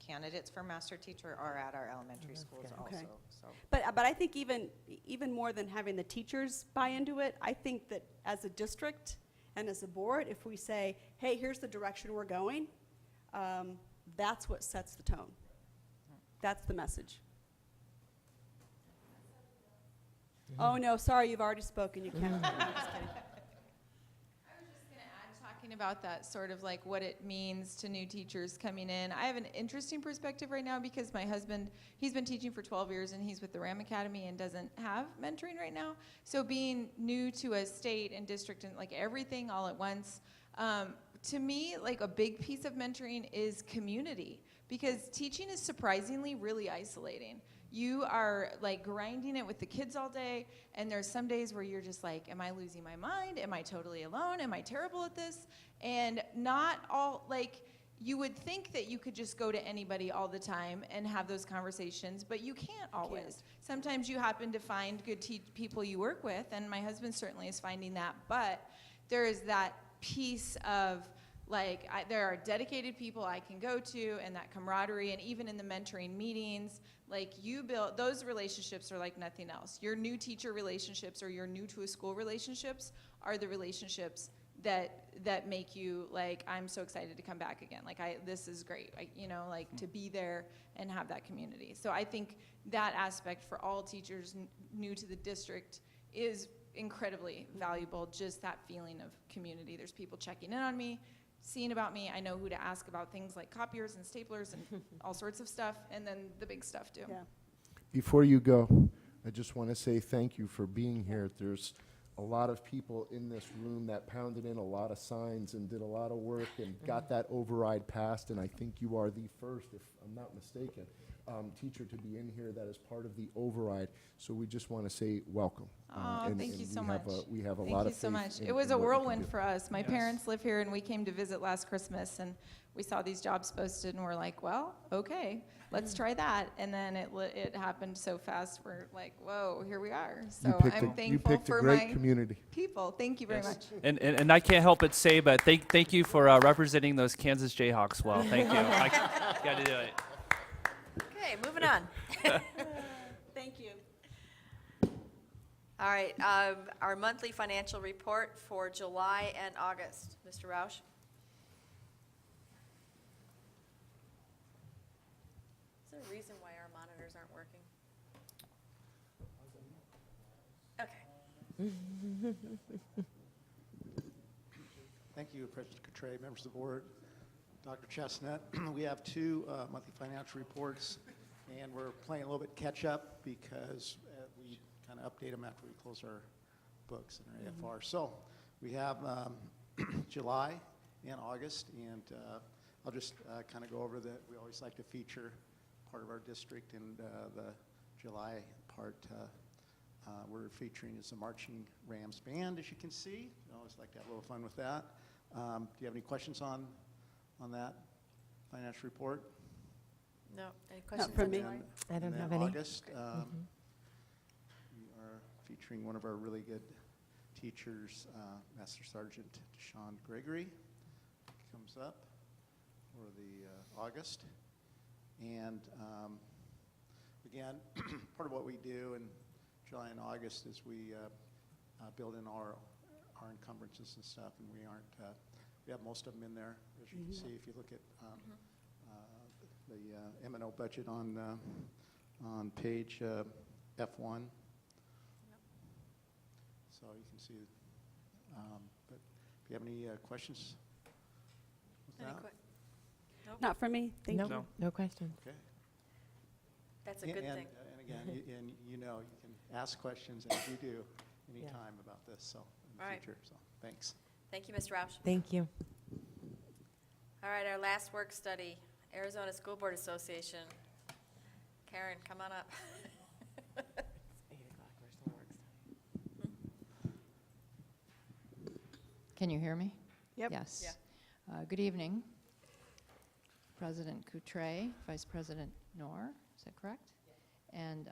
candidates for master teacher are at our elementary schools also. Okay. So. But I think even more than having the teachers buy into it, I think that as a district and as a board, if we say, hey, here's the direction we're going, that's what sets the tone. That's the message. Oh, no, sorry, you've already spoken. You can't. I'm just kidding. I was just going to add, talking about that sort of like what it means to new teachers coming in. I have an interesting perspective right now because my husband, he's been teaching for 12 years and he's with the Ram Academy and doesn't have mentoring right now. So being new to a state and district and like everything all at once, to me, like a big piece of mentoring is community, because teaching is surprisingly really isolating. You are like grinding it with the kids all day, and there's some days where you're just like, am I losing my mind? Am I totally alone? Am I terrible at this? And not all, like, you would think that you could just go to anybody all the time and have those conversations, but you can't always. Sometimes you happen to find good people you work with, and my husband certainly is finding that, but there is that piece of Like, there are dedicated people I can go to, and that camaraderie, and even in the mentoring meetings, like, you build, those relationships are like nothing else. Your new teacher relationships or your new to a school relationships are the relationships that make you, like, I'm so excited to come back again. Like, this is great, like, to be there and have that community. So I think that aspect for all teachers new to the district is incredibly valuable, just that feeling of community. There's people checking in on me, seeing about me. I know who to ask about things like copiers and staplers and all sorts of stuff, and then the big stuff too. Yeah. Before you go, I just want to say thank you for being here. There's a lot of people in this room that pounded in a lot of signs and did a lot of work and got that override passed, and I think you are the first, if I'm not mistaken, teacher to be in here that is part of the override. So we just want to say welcome. Thank you so much. We have a Thank lot you of faith so much. in- It was in a what you can whirlwind do. for us. My Yes. parents live here, and we came to visit last Christmas, and we saw these jobs posted, and we're like, well, okay, let's try that. And then it happened so fast. We're like, whoa, here we are. So I'm thankful for my community. people. Thank you very much. And I can't help but say, but thank you for representing those Kansas Jayhawks well. Thank you. Got to do it. Okay, moving on. Thank you. All right, our monthly financial report for July and August. Mr. Roush? Is there a reason why our monitors aren't working? Okay. Thank you, President Coutray, members of the board, Dr. Chestnut. We have two monthly financial reports, and we're playing a little bit catch up because we kind of update them after we close our books and our AFR. So we have July and August, and I'll just kind of go over that. We always like to feature part of our district, and the July part we're featuring is the Marching Rams Band, as you can see. I always like to have a little fun with that. Do you have any questions on that financial report? No, any questions? from me. July? I don't And then have any. August, we are featuring one of our really good teachers, Master Sergeant Deshaun Gregory, comes up for the August. And again, part of what we do in July and August is we build in our encumbrances and stuff, and we have most of them in there, as you can see if you look at the M&O budget on page F1. So you can see, but if you have any questions with Any that? Nope. Not for me. Thank you. No. No questions. Okay. That's a good And thing. again, and you can ask questions, as you do, anytime about this, so, in the All right. future, so, thanks. Thank you, Mr. Roush. Thank you. All right, our last work study, Arizona School Board Association. Karen, come on up. Can you hear me? Yep. Yes. Yeah. Good evening, President Coutray, Vice President Knorr, is that correct? And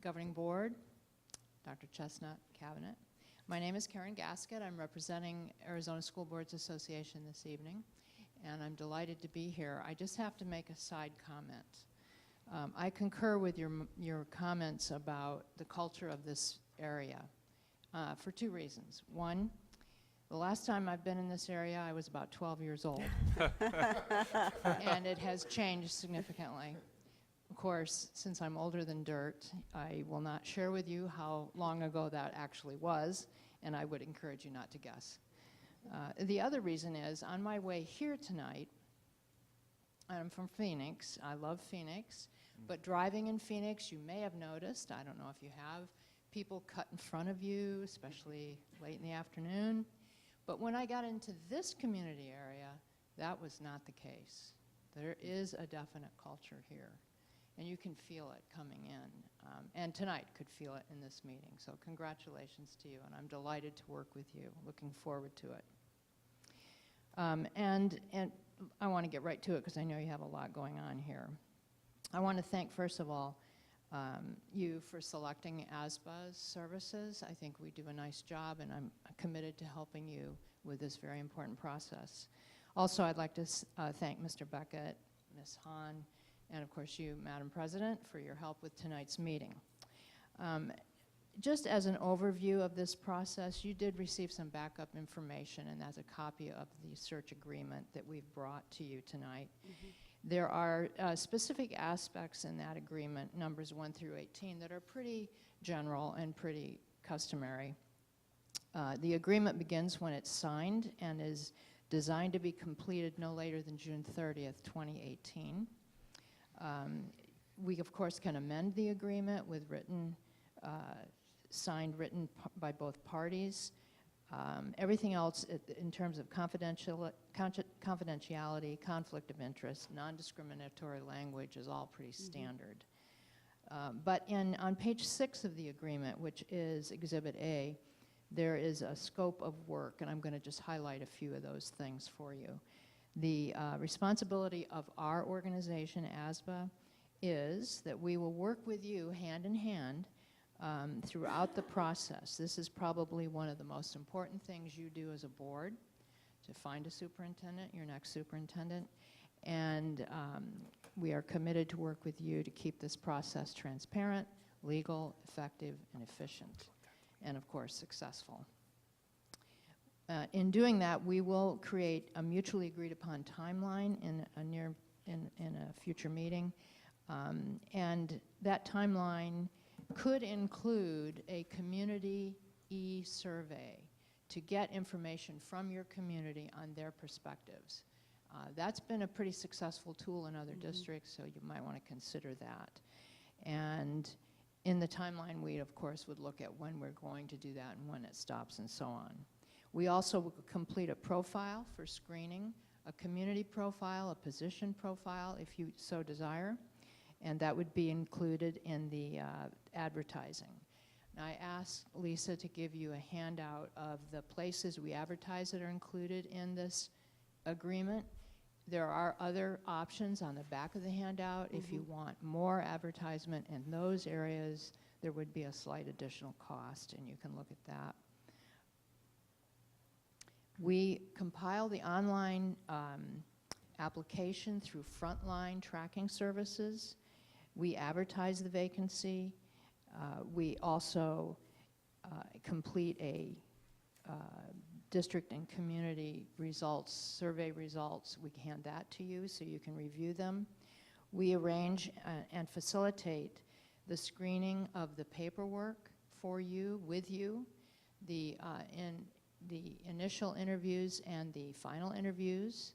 Governing Board, Dr. Chestnut, Cabinet. My name is Karen Gasket. I'm representing Arizona School Boards Association this evening, and I'm delighted to be here. I just have to make a side comment. I concur with your comments about the culture of this area for two reasons. One, the last time I've been in this area, I was about 12 years old. And it has changed significantly. Of course, since I'm older than dirt, I will not share with you how long ago that actually was, and I would encourage you not to guess. The other reason is, on my way here tonight, I'm from Phoenix. I love Phoenix. But driving in Phoenix, you may have noticed, I don't know if you have, people cut in front of you, especially late in the afternoon. But when I got into this community area, that was not the case. There is a definite culture here, and you can feel it coming in. And tonight could feel it in this meeting. So congratulations to you, and I'm delighted to work with you. Looking forward to it. And I want to get right to it because I know you have a lot going on here. I want to thank, first of all, you for selecting ASBA's services. I think we do a nice job, and I'm committed to helping you with this very important process. Also, I'd like to thank Mr. Beckett, Ms. Hahn, and of course you, Madam President, for your help with tonight's meeting. Just as an overview of this process, you did receive some backup information, and that's a copy of the search agreement that we've brought to you tonight. There are specific aspects in that agreement, numbers 1 through 18, that are pretty general and pretty customary. The agreement begins when it's signed and is designed to be completed no later than June 30th, 2018. We, of course, can amend the agreement with written, signed written by both parties. Everything else in terms of confidentiality, conflict of interest, non-discriminatory language is all pretty standard. But on page 6 of the agreement, which is Exhibit A, there is a scope of work, and I'm going to just highlight a few of those things for you. The responsibility of our organization, ASBA, is that we will work with you hand in hand throughout the process. This is probably one of the most important things you do as a board, to find a superintendent, your next superintendent, and we are committed to work with you to keep this process transparent, legal, effective, and efficient, and of course successful. In doing that, we will create a mutually agreed upon timeline in a future meeting, and that timeline could include a community e-survey to get information from your community on their perspectives. That's been a pretty successful tool in other districts, so you might want to consider that. And in the timeline, we, of course, would look at when we're going to do that and when it stops and so on. We also will complete a profile for screening, a community profile, a position profile, if you so desire, and that would be included in the advertising. Now, I asked Lisa to give you a handout of the places we advertise that are included in this agreement. There are other options on the back of the handout. If you want more advertisement in those areas, there would be a slight additional cost, and you can look at that. We compile the online application through Frontline tracking services. We advertise the vacancy. We also complete a district and community results, survey results. We hand that to you so you can review them. We arrange and facilitate the screening of the paperwork for you, with you, the initial interviews and the final interviews.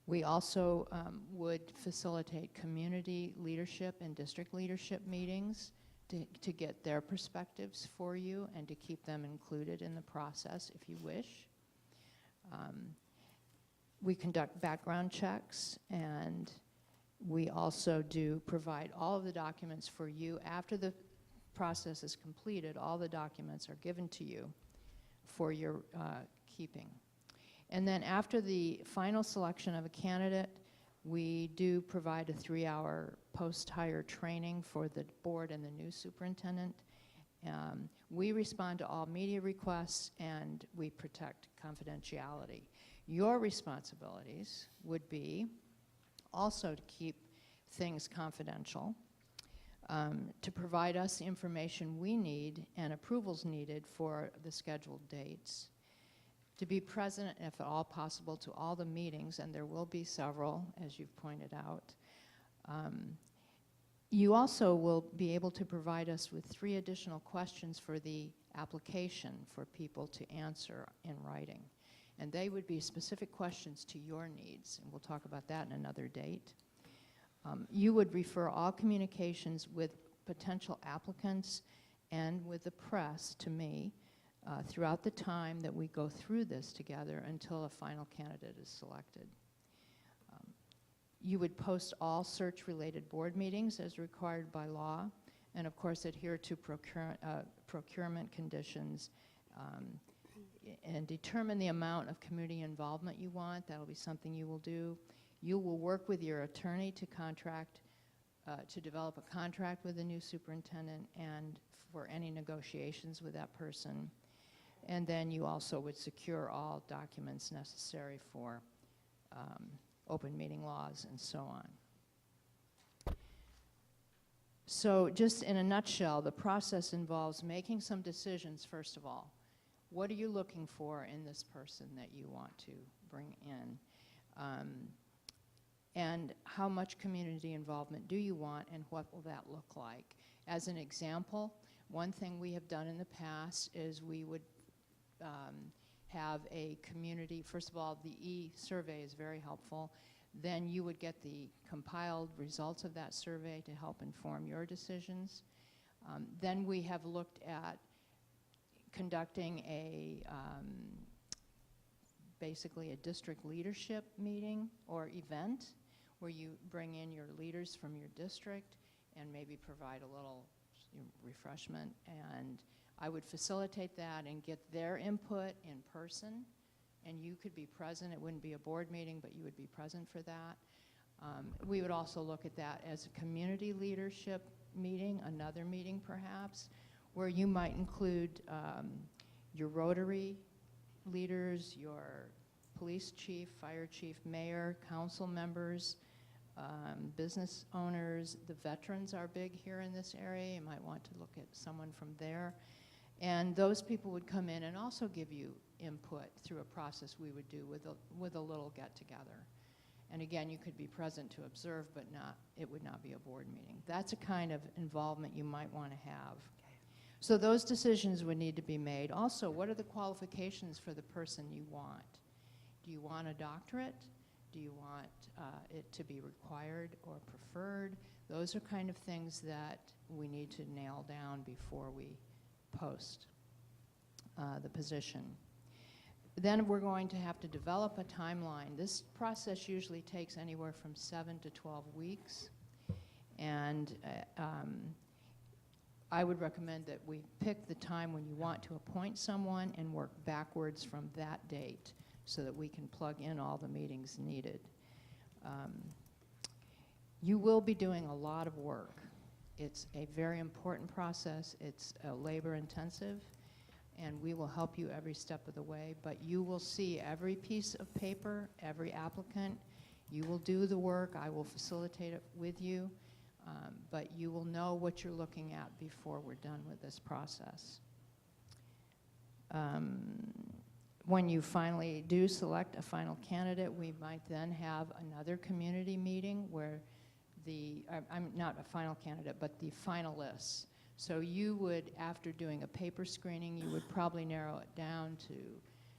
We also would facilitate community leadership and district leadership meetings to get their perspectives for you and to keep them included in the process if you wish. We conduct background checks, and we also do provide all of the documents for you. After the process is completed, all the documents are given to you for your keeping. And then after the final selection of a candidate, we do provide a 3-hour post-hire training for the board and the new superintendent. We respond to all media requests, and we protect confidentiality. Your responsibilities would be also to keep things confidential, to provide us the information we need and approvals needed for the scheduled dates, to be present, if at all possible, to all the meetings, and there will be several, as you've pointed out. You also will be able to provide us with 3 additional questions for the application for people to answer in writing. And they would be specific questions to your needs, and we'll talk about that in another date. You would refer all communications with potential applicants and with the press to me throughout the time that we go through this together until a final candidate is selected. You would post all search-related board meetings as required by law, and of course adhere to procurement conditions, and determine the amount of community involvement you want. That'll be something you will do. You will work with your attorney to to develop a contract with the new superintendent and for any negotiations with that person. And then you also would secure all documents necessary for open meeting laws, and so on. So just in a nutshell, the process involves making some decisions, first of all. What are you looking for in this person that you want to bring in? And how much community involvement do you want, and what will that look like? As an example, one thing we have done in the past is we would have a community, first of all, the e-survey is very helpful. Then you would get the compiled results of that survey to help inform your decisions. Then we have looked at conducting basically a district leadership meeting or event where you bring in your leaders from your district and maybe provide a little refreshment. And I would facilitate that and get their input in person. And you could be present. It wouldn't be a board meeting, but you would be present for that. We would also look at that as a community leadership meeting, another meeting perhaps, where you might include your Rotary leaders, your police chief, fire chief, mayor, council members, business owners. The veterans are big here in this area. You might want to look at someone from there. And those people would come in and also give you input through a process we would do with a little get-together. And again, you could be present to observe, but it would not be a board meeting. That's a kind of involvement you might want to have. So those decisions would need to be made. Also, what are the qualifications for the person you want? Do you want a doctorate? Do you want it to be required or preferred? Those are kind of things that we need to nail down before we post the position. Then we're going to have to develop a timeline. This process usually takes anywhere from 7 to 12 weeks. And I would recommend that we pick the time when you want to appoint someone and work backwards from that date so that we can plug in all the meetings needed. You will be doing a lot of work. It's a very important process. It's labor intensive, and we will help you every step of the way, but you will see every piece of paper, every applicant. You will do the work. I will facilitate it with you, but you will know what you're looking at before we're done with this process. When you finally do select a final candidate, we might then have another community meeting where I'm not a final candidate, but the finalists. So you would, after doing a paper screening, you would probably narrow it down to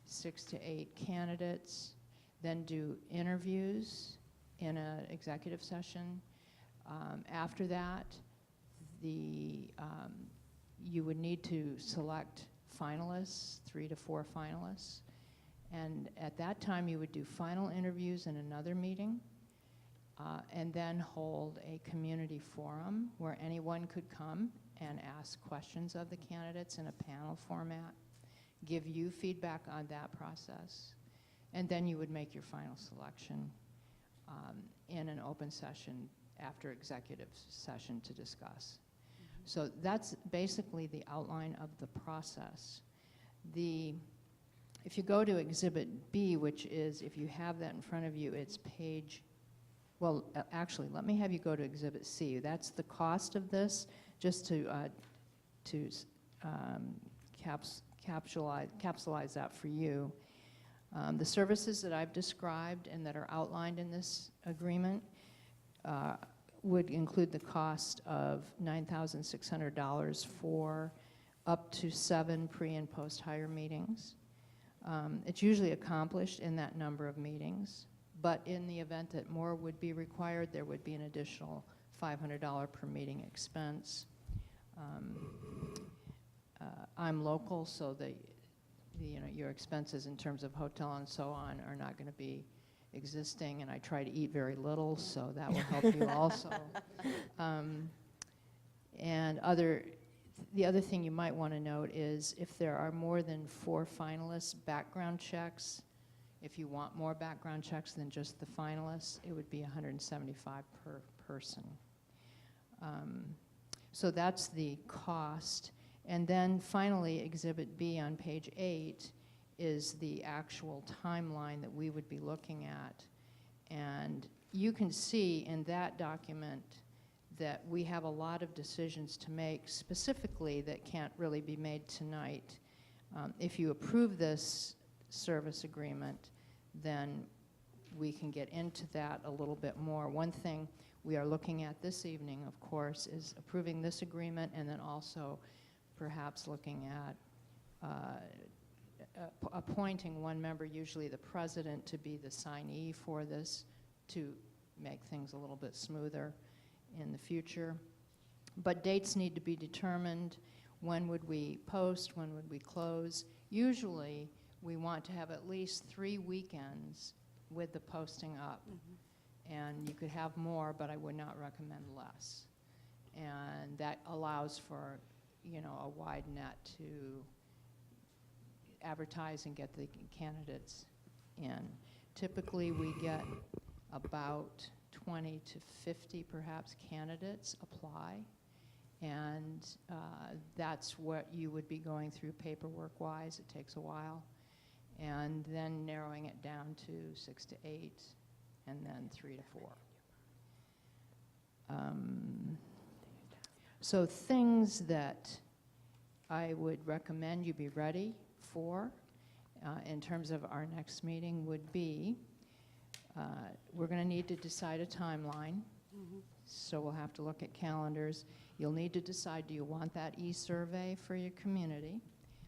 6 to 8 candidates, then do interviews in an executive session. After that, you would need to select finalists, 3 to 4 finalists. And at that time, you would do final interviews in another meeting. And then hold a community forum where anyone could come and ask questions of the candidates in a panel format, give you feedback on that process, and then you would make your final selection in an open session after executive session to discuss. So that's basically the outline of the process. If you go to Exhibit B, which is, if you have that in front of you, it's page. Well, actually, let me have you go to Exhibit C. That's the cost of this, just to capsulize that for you. The services that I've described and that are outlined in this agreement would include the cost of $9,600 for up to 7 pre- and post-hire meetings. It's usually accomplished in that number of meetings. But in the event that more would be required, there would be an additional $500 per meeting expense. I'm local, so your expenses in terms of hotel and so on are not going to be existing, and I try to eat very little, so that will help you also. And the other thing you might want to note is if there are more than 4 finalists, background checks. If you want more background checks than just the finalists, it would be $175 per person. So that's the cost. And then finally, Exhibit B on page 8 is the actual timeline that we would be looking at. And you can see in that document that we have a lot of decisions to make specifically that can't really be made tonight. If you approve this service agreement, then we can get into that a little bit more. One thing we are looking at this evening, of course, is approving this agreement and then also perhaps looking at appointing one member, usually the president, to be the signee for this to make things a little bit smoother in the future. But dates need to be determined. When would we post? When would we close? Usually, we want to have at least 3 weekends with the posting up. And you could have more, but I would not recommend less. And that allows for, you know, a wide net to advertise and get the candidates in. Typically, we get about 20 to 50, perhaps, candidates apply. And that's what you would be going through paperwork-wise. It takes a while. And then narrowing it down to 6 to 8, and then 3 to 4. So things that I would recommend you be ready for in terms of our next meeting would be, we're going to need to decide a timeline. So we'll have to look at calendars. You'll need to decide, do you want that e-survey for your community?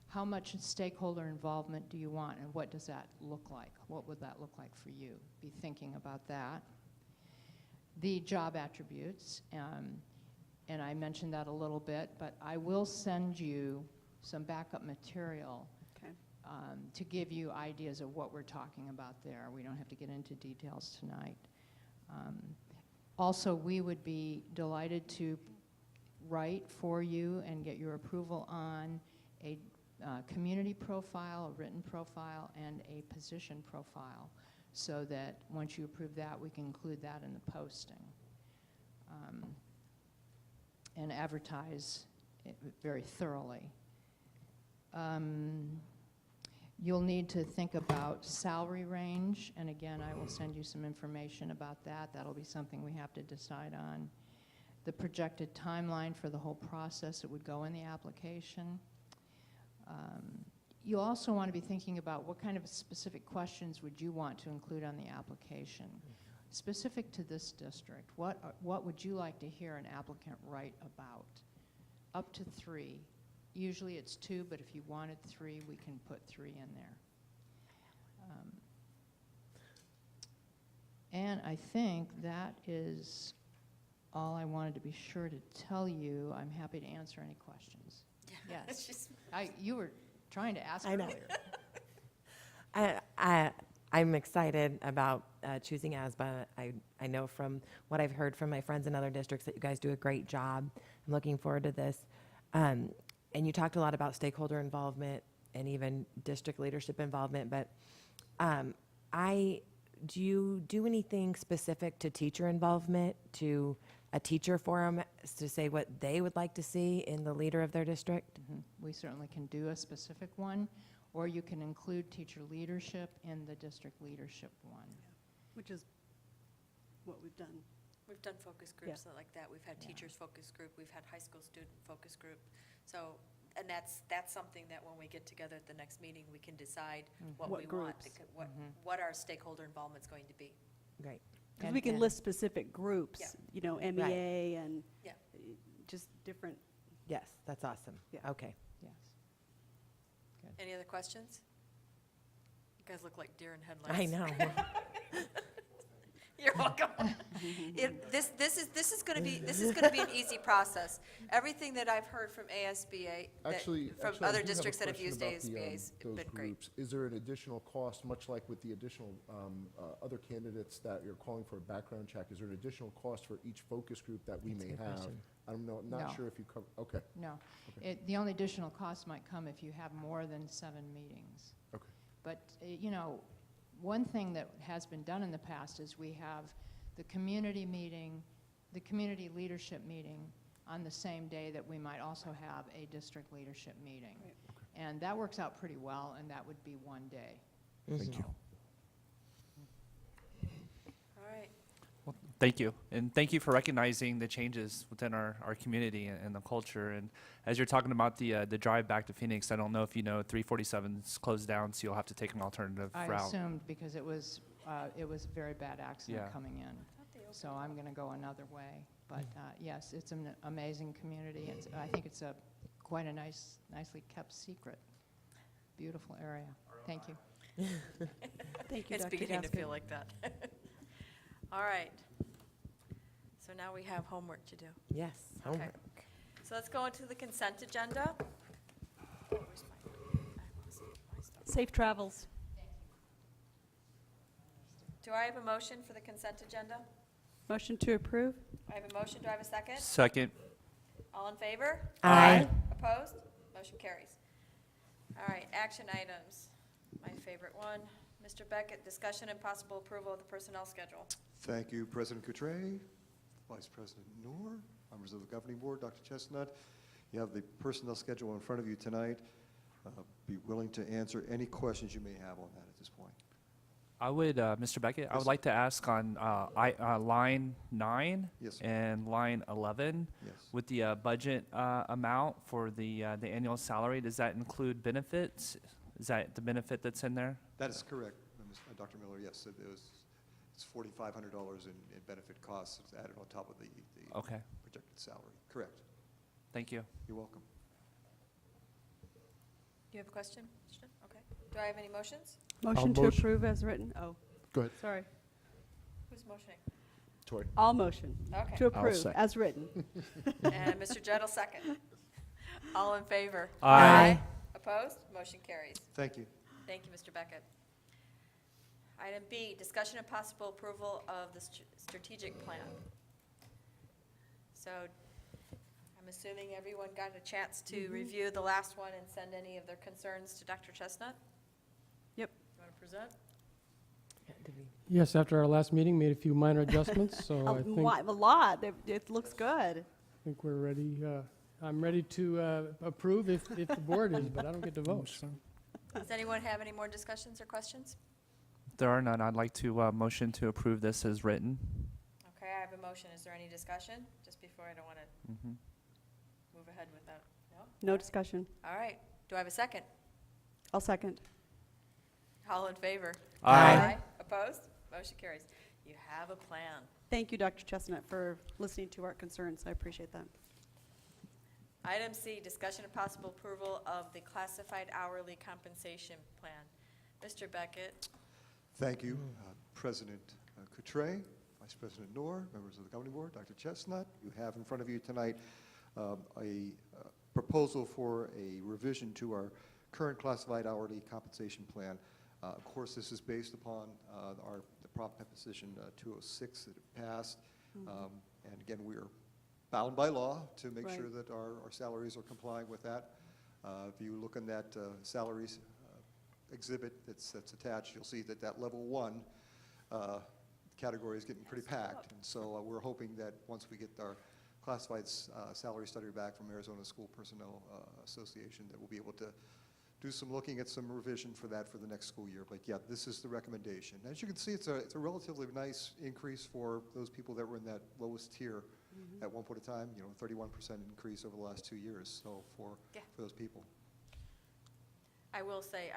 How much stakeholder involvement do you want, and what does that look like? What would that look like for you? Be thinking about that. The job attributes, and I mentioned that a little bit, but I will send you some backup material to give you ideas of what we're talking about there. We don't have to get into details tonight. Also, we would be delighted to write for you and get your approval on a community profile, a written profile, and a position profile, so that once you approve that, we can include that in the posting and advertise it very thoroughly. You'll need to think about salary range, and again, I will send you some information about that. That'll be something we have to decide on. The projected timeline for the whole process that would go in the application. You'll also want to be thinking about what kind of specific questions would you want to include on the application. Specific to this district, what would you like to hear an applicant write about? Up to 3. Usually it's 2, but if you wanted 3, we can put 3 in there. And I think that is all I wanted to be sure to tell you. I'm happy to answer any questions. Yes. You were trying to ask earlier. I'm excited about choosing ASBA. I know from what I've heard from my friends in other districts that you guys do a great job. I'm looking forward to this. And you talked a lot about stakeholder involvement and even district leadership involvement, but do you do anything specific to teacher involvement, to a teacher forum, to say what they would like to see in the leader of their district? We certainly can do a specific one, or you can include teacher leadership in the district leadership one. Which is what we've done. We've done focus groups like that. We've had teachers focus group. We've had high school student focus group. So, and that's something that when we get together at the next meeting, we can decide what we want, what our stakeholder involvement's going to be. Great. Because we can list specific groups, you know, MEA and just different. Yes, that's awesome. Okay. Yes. Good. Any other questions? You guys look like deer in headlights. I know. You're welcome. This is going to be an easy process. Everything that I've heard from ASBA, from I other do districts that have question used about ASBA's, those been great. groups. Is there an additional cost, much like with the additional other candidates that you're calling for a background check? Is there an additional cost for each focus group that we may have? Question. I don't know. I'm not No. sure if you cover. Okay. No. The only additional cost might come if you have more than 7 meetings. Okay. But, you know, one thing that has been done in the past is we have the community meeting, the community leadership meeting on the same day that we might also have a district leadership meeting. Right. And that works out pretty well, and that would be one day. Thank you. Thank you. And thank you for recognizing the changes within our community and the culture. And as you're talking about the drive back to Phoenix, I don't know if you know 347's closed down, so you'll have to take an alternative I route. assumed because it was a very bad accident Yeah. coming in. So I'm going to go another way. But yes, it's an amazing community. I think it's quite a nicely kept secret. Beautiful area. Thank you. Thank you, It's Dr. beginning to Gaskin. feel like that. All right. So now we have homework to do. Yes, Okay. homework. So let's go into the consent agenda. Safe travels. Do I have a motion for the consent agenda? Motion to approve? I have a motion. Do I have a second? Second. All in favor? Aye. Opposed? Motion carries. All right, action items. My favorite one. Mr. Beckett, discussion and possible approval of the personnel schedule. Thank you, President Coutray, Vice President Noor, members of the Governing Board, Dr. Chestnut. You have the personnel schedule in front of you tonight. Be willing to answer any questions you may have on that at this point. I would, Mr. Beckett, I Yes, would sir. like to ask on line 9 Yes, sir. and line 11, Yes. with the budget amount for the annual salary, does that include benefits? Is that the benefit that's in there? That is correct, Dr. Miller. Yes, it's $4,500 in benefit costs added on top of the Okay, projected salary. Correct. thank you. You're welcome. Do you have a question? Christian? Okay. Do I have any motions? Motion to motion. approve as written? Oh, Go ahead, sorry. Who's motioning? Tori. All motion Okay. to approve second. as written. And Mr. Jett will second. All in favor? Aye. Opposed? Motion carries. Thank you. Thank you, Mr. Beckett. Item B, discussion and possible approval of the strategic plan. So I'm assuming everyone got a chance to review the last one and send any of their concerns to Dr. Chestnut? Yep. You want to present? Yes, after our last meeting, made a few minor adjustments, so I think A lot. It looks good. we're ready. I'm ready to approve if the board is, but I don't get to vote. So. Does anyone have any more discussions or questions? There are none. I'd like to motion to approve this as written. Okay, I have a motion. Is there any discussion? Just before, I don't want to Mhm. move ahead with that. No? No discussion. All right. Do I have a second? I'll second. All in favor? Aye. Opposed? Motion carries. You have a plan. Thank you, Dr. Chestnut, for listening to our concerns. I appreciate that. Item C, discussion and possible approval of the classified hourly compensation plan. Mr. Beckett, Thank you, President Coutray, Vice President Noor, members of the Governing Board, Dr. Chestnut. You have in front of you tonight a proposal for a revision to our current classified hourly compensation plan. Of course, this is based upon the Prop Position 206 that it passed. And again, we are bound by law to make sure that our salaries are complying with that. If you look in that salaries exhibit that's attached, you'll see that level 1 category is getting pretty packed. And so we're hoping that once we get our classified salary study back from Arizona School Personnel Association, that we'll be able to do some looking at some revision for that for the next school year. But yeah, this is the recommendation. As you can see, it's a relatively nice increase for those people that were in that lowest tier at one point in time, 31% increase over the last 2 years, so for those people. I will say,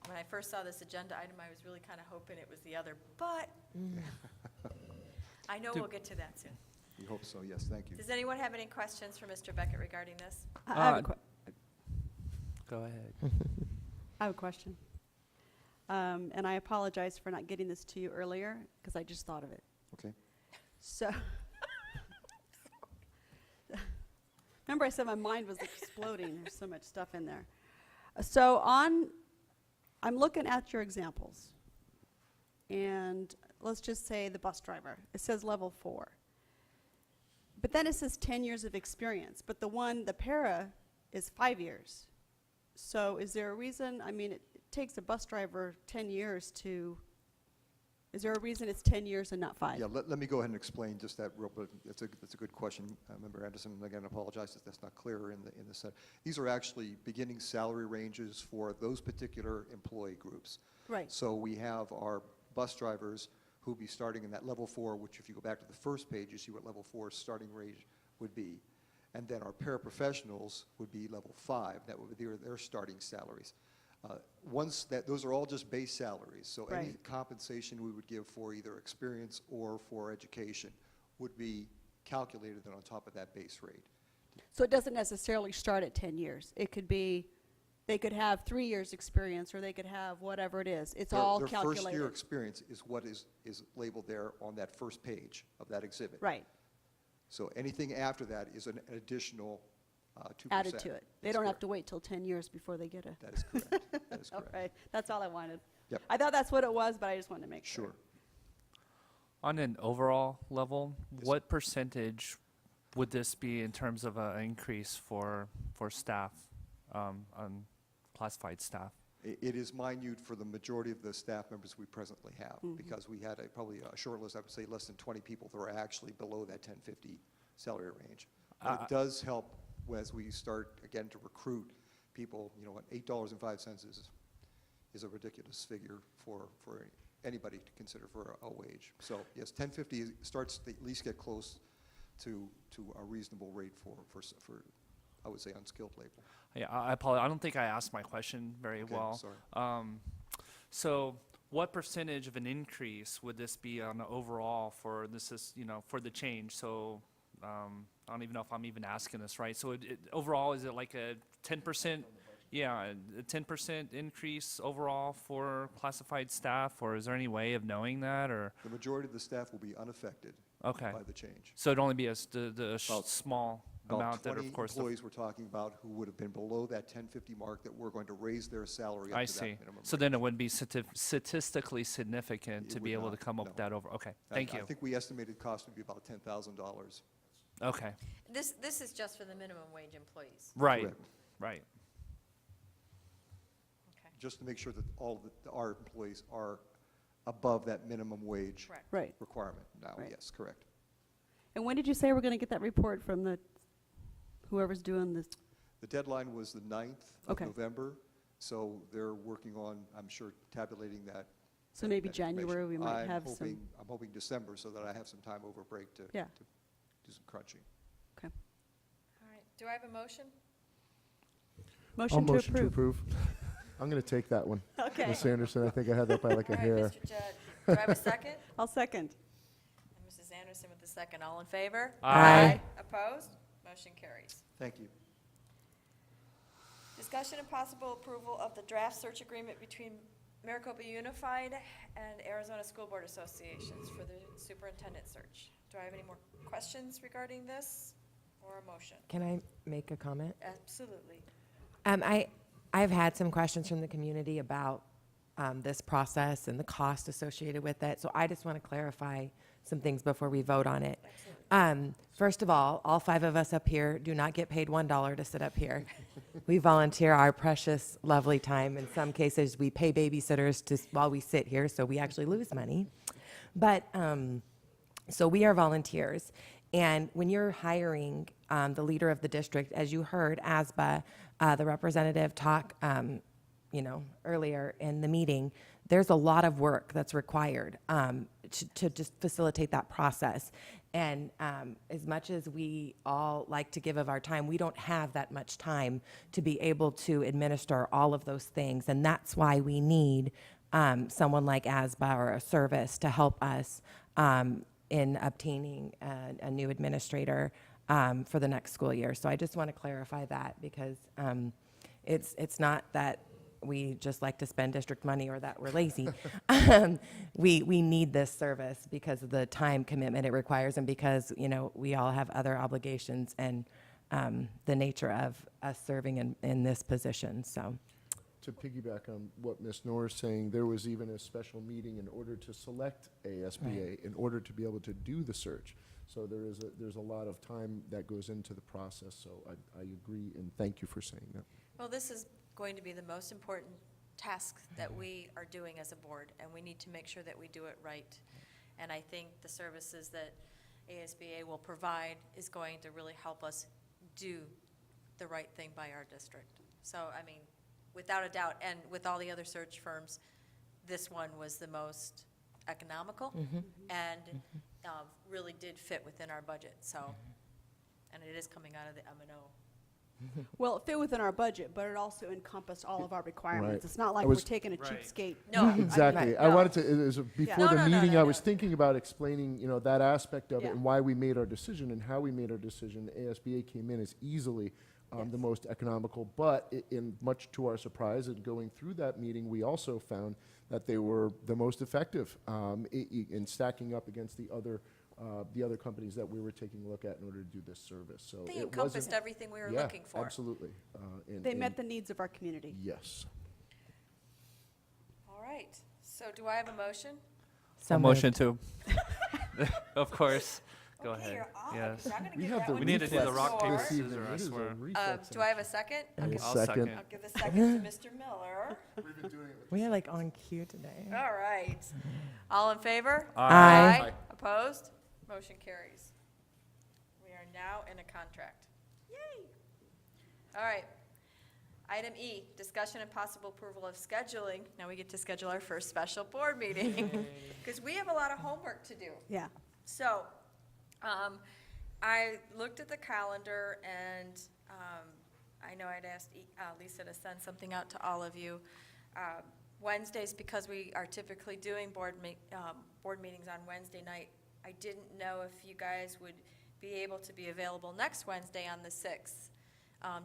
when I first saw this agenda item, I was really kind of hoping it was the other, but I know we'll get to that soon. We hope so, yes, thank you. Does anyone have any questions for Mr. Beckett regarding this? I have a Go ahead. I have a question. And I apologize for not getting this to you earlier, because I just thought of it. Okay. So, remember I said my mind was exploding. There's so much stuff in there. So I'm looking at your examples. And let's just say the bus driver. It says level 4. But then it says 10 years of experience. But the para, is 5 years. So is there a reason? I mean, it takes a bus driver 10 years to, is there a reason it's 10 years and not 5? Yeah, let me go ahead and explain just that real quick. That's a good question, Member Anderson. And again, I apologize if that's not clear in the set. These are actually beginning salary ranges for those particular employee groups. Right. So we have our bus drivers who will be starting in that level 4, which if you go back to the first page, you see what level 4 starting rate would be. And then our paraprofessionals would be level 5. That would be their starting salaries. Those are all just base salaries. So any Right. compensation we would give for either experience or for education would be calculated then on top of that base rate. So it doesn't necessarily start at 10 years. It could be, they could have 3 years experience, or they could have whatever it is. It's all Their calculated. first year experience is what is labeled there on that first page of that exhibit. Right, So anything after that is an additional 2%. added to it. They That's don't have correct. to wait till 10 years before they get a. That is correct. That is All correct. right, that's all I wanted. Yep. I thought that's what it was, but I just wanted to make sure. Sure. On an overall level, what percentage would this be in terms of an increase for staff, on classified staff? It is minute for the majority of the staff members we presently have, Mhm. because we had probably a short list, I would say less than 20 people that were actually below that 1050 salary range. But it does help as we start, again, to recruit people. You know, $8.05 is a ridiculous figure for anybody to consider for a wage. So yes, 1050 starts to at least get close to a reasonable rate for I would say unskilled labor. Yeah, I apologize. I don't think I asked my question very Okay, well. sorry. So what percentage of an increase would this be on the overall for this is, for the change? So I don't even know if I'm even asking this right. So overall, is it like a 10%? Yeah, a 10% increase overall for classified staff, or is there any way of knowing that, or? The majority of the staff will be unaffected Okay. by the change. So it'd only be the About- small About amount that, 20 of course. employees we're talking about who would have been below that 1050 mark that we're going to raise their salary up I to that see. minimum So rate. then it wouldn't be statistically significant It to would be able to not, come up no. with that over. Okay, I- thank I you. think we estimated cost would be about $10,000. Okay, This is just for the minimum wage employees. right, Correct. right. Okay. Just to make sure that our employees are above that minimum wage Correct. Right. requirement now. Right. Yes, correct. And when did you say we're going to get that report from whoever's doing this? The deadline was the 9th of Okay. November, so they're working on, I'm sure, tabulating that. So maybe that information. January we might have some. I'm hoping December so that I have some time over break to Yeah. do some crunching. All right, do I have a motion? Motion to approve. I'm going to take that one. Okay. Ms. Anderson, I think I had that by like a All right, hair. Mr. Judd, do I have a second? I'll second. And Mrs. Anderson with the second. All in favor? Aye. Opposed? Motion carries. Thank you. Discussion and possible approval of the draft search agreement between Maricopa Unified and Arizona School Board Associations for the superintendent search. Do I have any more questions regarding this or a motion? Can I make a comment? Absolutely. I've had some questions from the community about this process and the cost associated with it, so I just want to clarify some things before we vote on it. First of all 5 of us up here do not get paid $1 to sit up here. We volunteer our precious, lovely time. In some cases, we pay babysitters while we sit here, so we actually lose money. But, so we are volunteers. And when you're hiring the leader of the district, as you heard ASBA, the representative talk, earlier in the meeting, there's a lot of work that's required to just facilitate that process. And as much as we all like to give of our time, we don't have that much time to be able to administer all of those things. And that's why we need someone like ASBA or a service to help us in obtaining a new administrator for the next school year. So I just want to clarify that because it's not that we just like to spend district money or that we're lazy. We need this service because of the time commitment it requires and because, we all have other obligations and the nature of us serving in this position, so. To piggyback on what Ms. Knorr is saying, there was even a special meeting in order to select ASBA in order to be able to do the search. So there's a lot of time that goes into the process, so I agree and thank you for saying that. Well, this is going to be the most important task that we are doing as a board, and we need to make sure that we do it right. And I think the services that ASBA will provide is going to really help us do the right thing by our district. So, without a doubt, and with all the other search firms, this one was the most economical and really did fit within our budget, so, and it is coming out of the M&O. Well, it fit within our budget, but it also encompassed all of our requirements. Right. It's not like I we're was- taking a Right. cheapskate. No. Exactly. I No. wanted to, it was before No, the no, no, meeting, no, I was no. thinking about explaining, that aspect of Yeah. it and why we made our decision and how we made our decision. ASBA came in as easily the most economical, but in much to our surprise, and going through that meeting, we also found that they were the most effective in stacking up against the other companies that we were taking a look at in order to do this service. So They it encompassed wasn't- everything we were yeah, looking for. absolutely. They met the needs of our community. Yes. All right, so do I have a motion? So A moved. motion to, of course. Go Okay, ahead. you're off, Yes. 'cause I'm gonna We give have that the one We need to do the Mr. rock, paper, Moore. this evening. scissors, I It is a swear. reflex Do I have a second? action. Okay, I'll second. I'll give a second to Mr. Miller. We are like on cue today. All right. All in favor? Aye. Aye. Opposed? Motion carries. We are now in a contract. Yay! All right. Item E, discussion and possible approval of scheduling. Now we get to schedule our first special board meeting. Because we have a lot of homework to do. Yeah. So, I looked at the calendar, and I know I'd asked Lisa to send something out to all of you. Wednesdays, because we are typically doing board meetings on Wednesday night, I didn't know if you guys would be able to be available next Wednesday on the 6th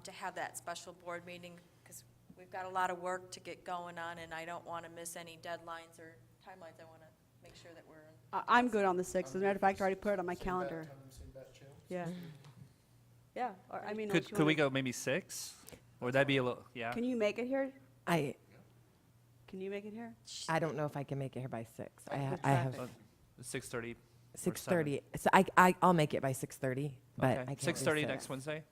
to have that special board meeting, because we've got a lot of work to get going on, and I don't want to miss any deadlines or timelines. I want to make sure that we're in. I'm good on the 6th. As a matter of fact, I already put it on my calendar. Yeah. Yeah, or, I mean. unless you Could we wanna- go maybe 6? Or would that be a little, yeah? Can you make it here? I Can you make it here? don't know if I can make it here by 6. I Good have traffic. 6:30. 6:30. So I'll make it by 6:30, but I Okay, can't do 6:30 6. next Wednesday?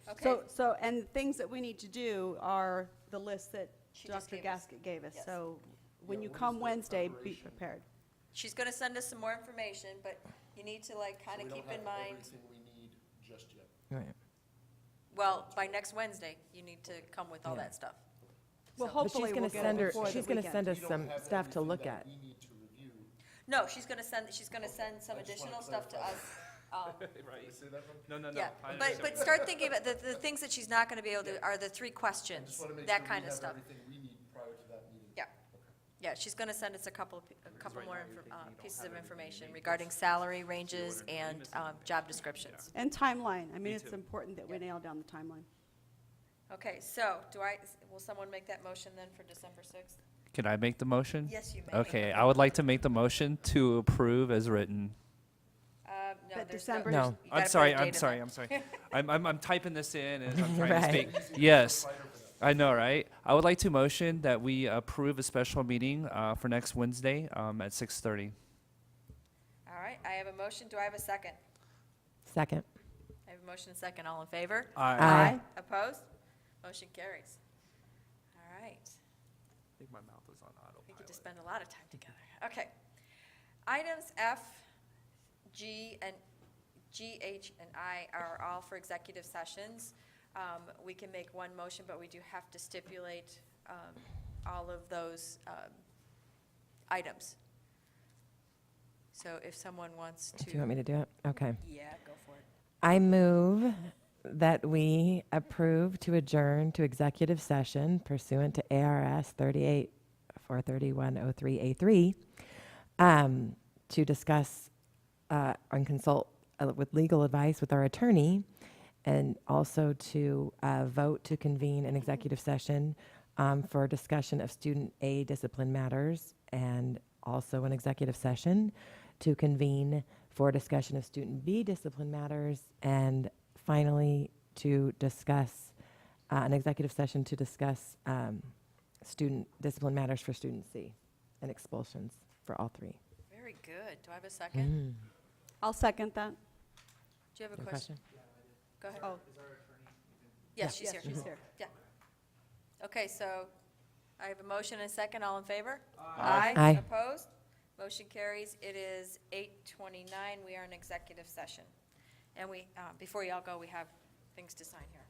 Okay. So, and the things that we need to do are the list that She just Dr. gave us. Gasket gave us. Yes. So when you come Wednesday, be prepared. She's going to send us some more information, but you need to kind of keep in mind, we need just yet. Right. well, by next Wednesday, you need to come with all Yeah. that stuff. Well, But hopefully she's we'll going to get send it her. before the She's going to weekend. send us some stuff to look at. We need to review. No, she's going to send some additional stuff to us. Right. No, no, no. Yeah, I but understand. start thinking about the things that she's not going to be able to, are the 3 questions, that kind of stuff. Everything we need prior to that meeting. Yeah. Yeah, she's going to send us a couple more pieces of information regarding salary ranges and job descriptions. And timeline. I mean, it's too. important that we nail down the timeline. Okay, so will someone make that motion then for December 6th? Can I make the motion? Yes, you may. Okay, I would like to make the motion to approve as written. No, But there's December- No. you gotta I'm put sorry, a I'm date in sorry, there. I'm sorry. I'm typing this in as I'm trying Right. to speak. Yes, I know, right? I would like to motion that we approve a special meeting for next Wednesday at 6:30. All right, I have a motion. Do I have a second? Second. I have a motion and a second. All in favor? Aye. Opposed? Motion carries. All right. I think my mouth is on We get to autopilot. spend a lot of time together. Okay. Items F, G, and G, H, and I are all for executive sessions. We can make one motion, but we do have to stipulate all of those items. So if someone wants to. Do you want me to do it? Okay. Yeah, go for it. I move that we approve to adjourn to executive session pursuant to ARS 38-431-03A3 to discuss and consult with legal advice with our attorney, and also to vote to convene an executive session for discussion of student A discipline matters, and also an executive session to convene for discussion of student B discipline matters, and finally to discuss an executive session to discuss student discipline matters for student C and expulsions for all 3. Very good. Do I have a second? I'll second that. Do you have a No question? Go ahead. Oh. Yes, she's Yes, here. she's here. Yeah. Okay, so I have a motion and a second. All in favor? Aye. Opposed? Motion carries. It is 8:29. We are in executive session. And we, before y'all go, we have things to sign here.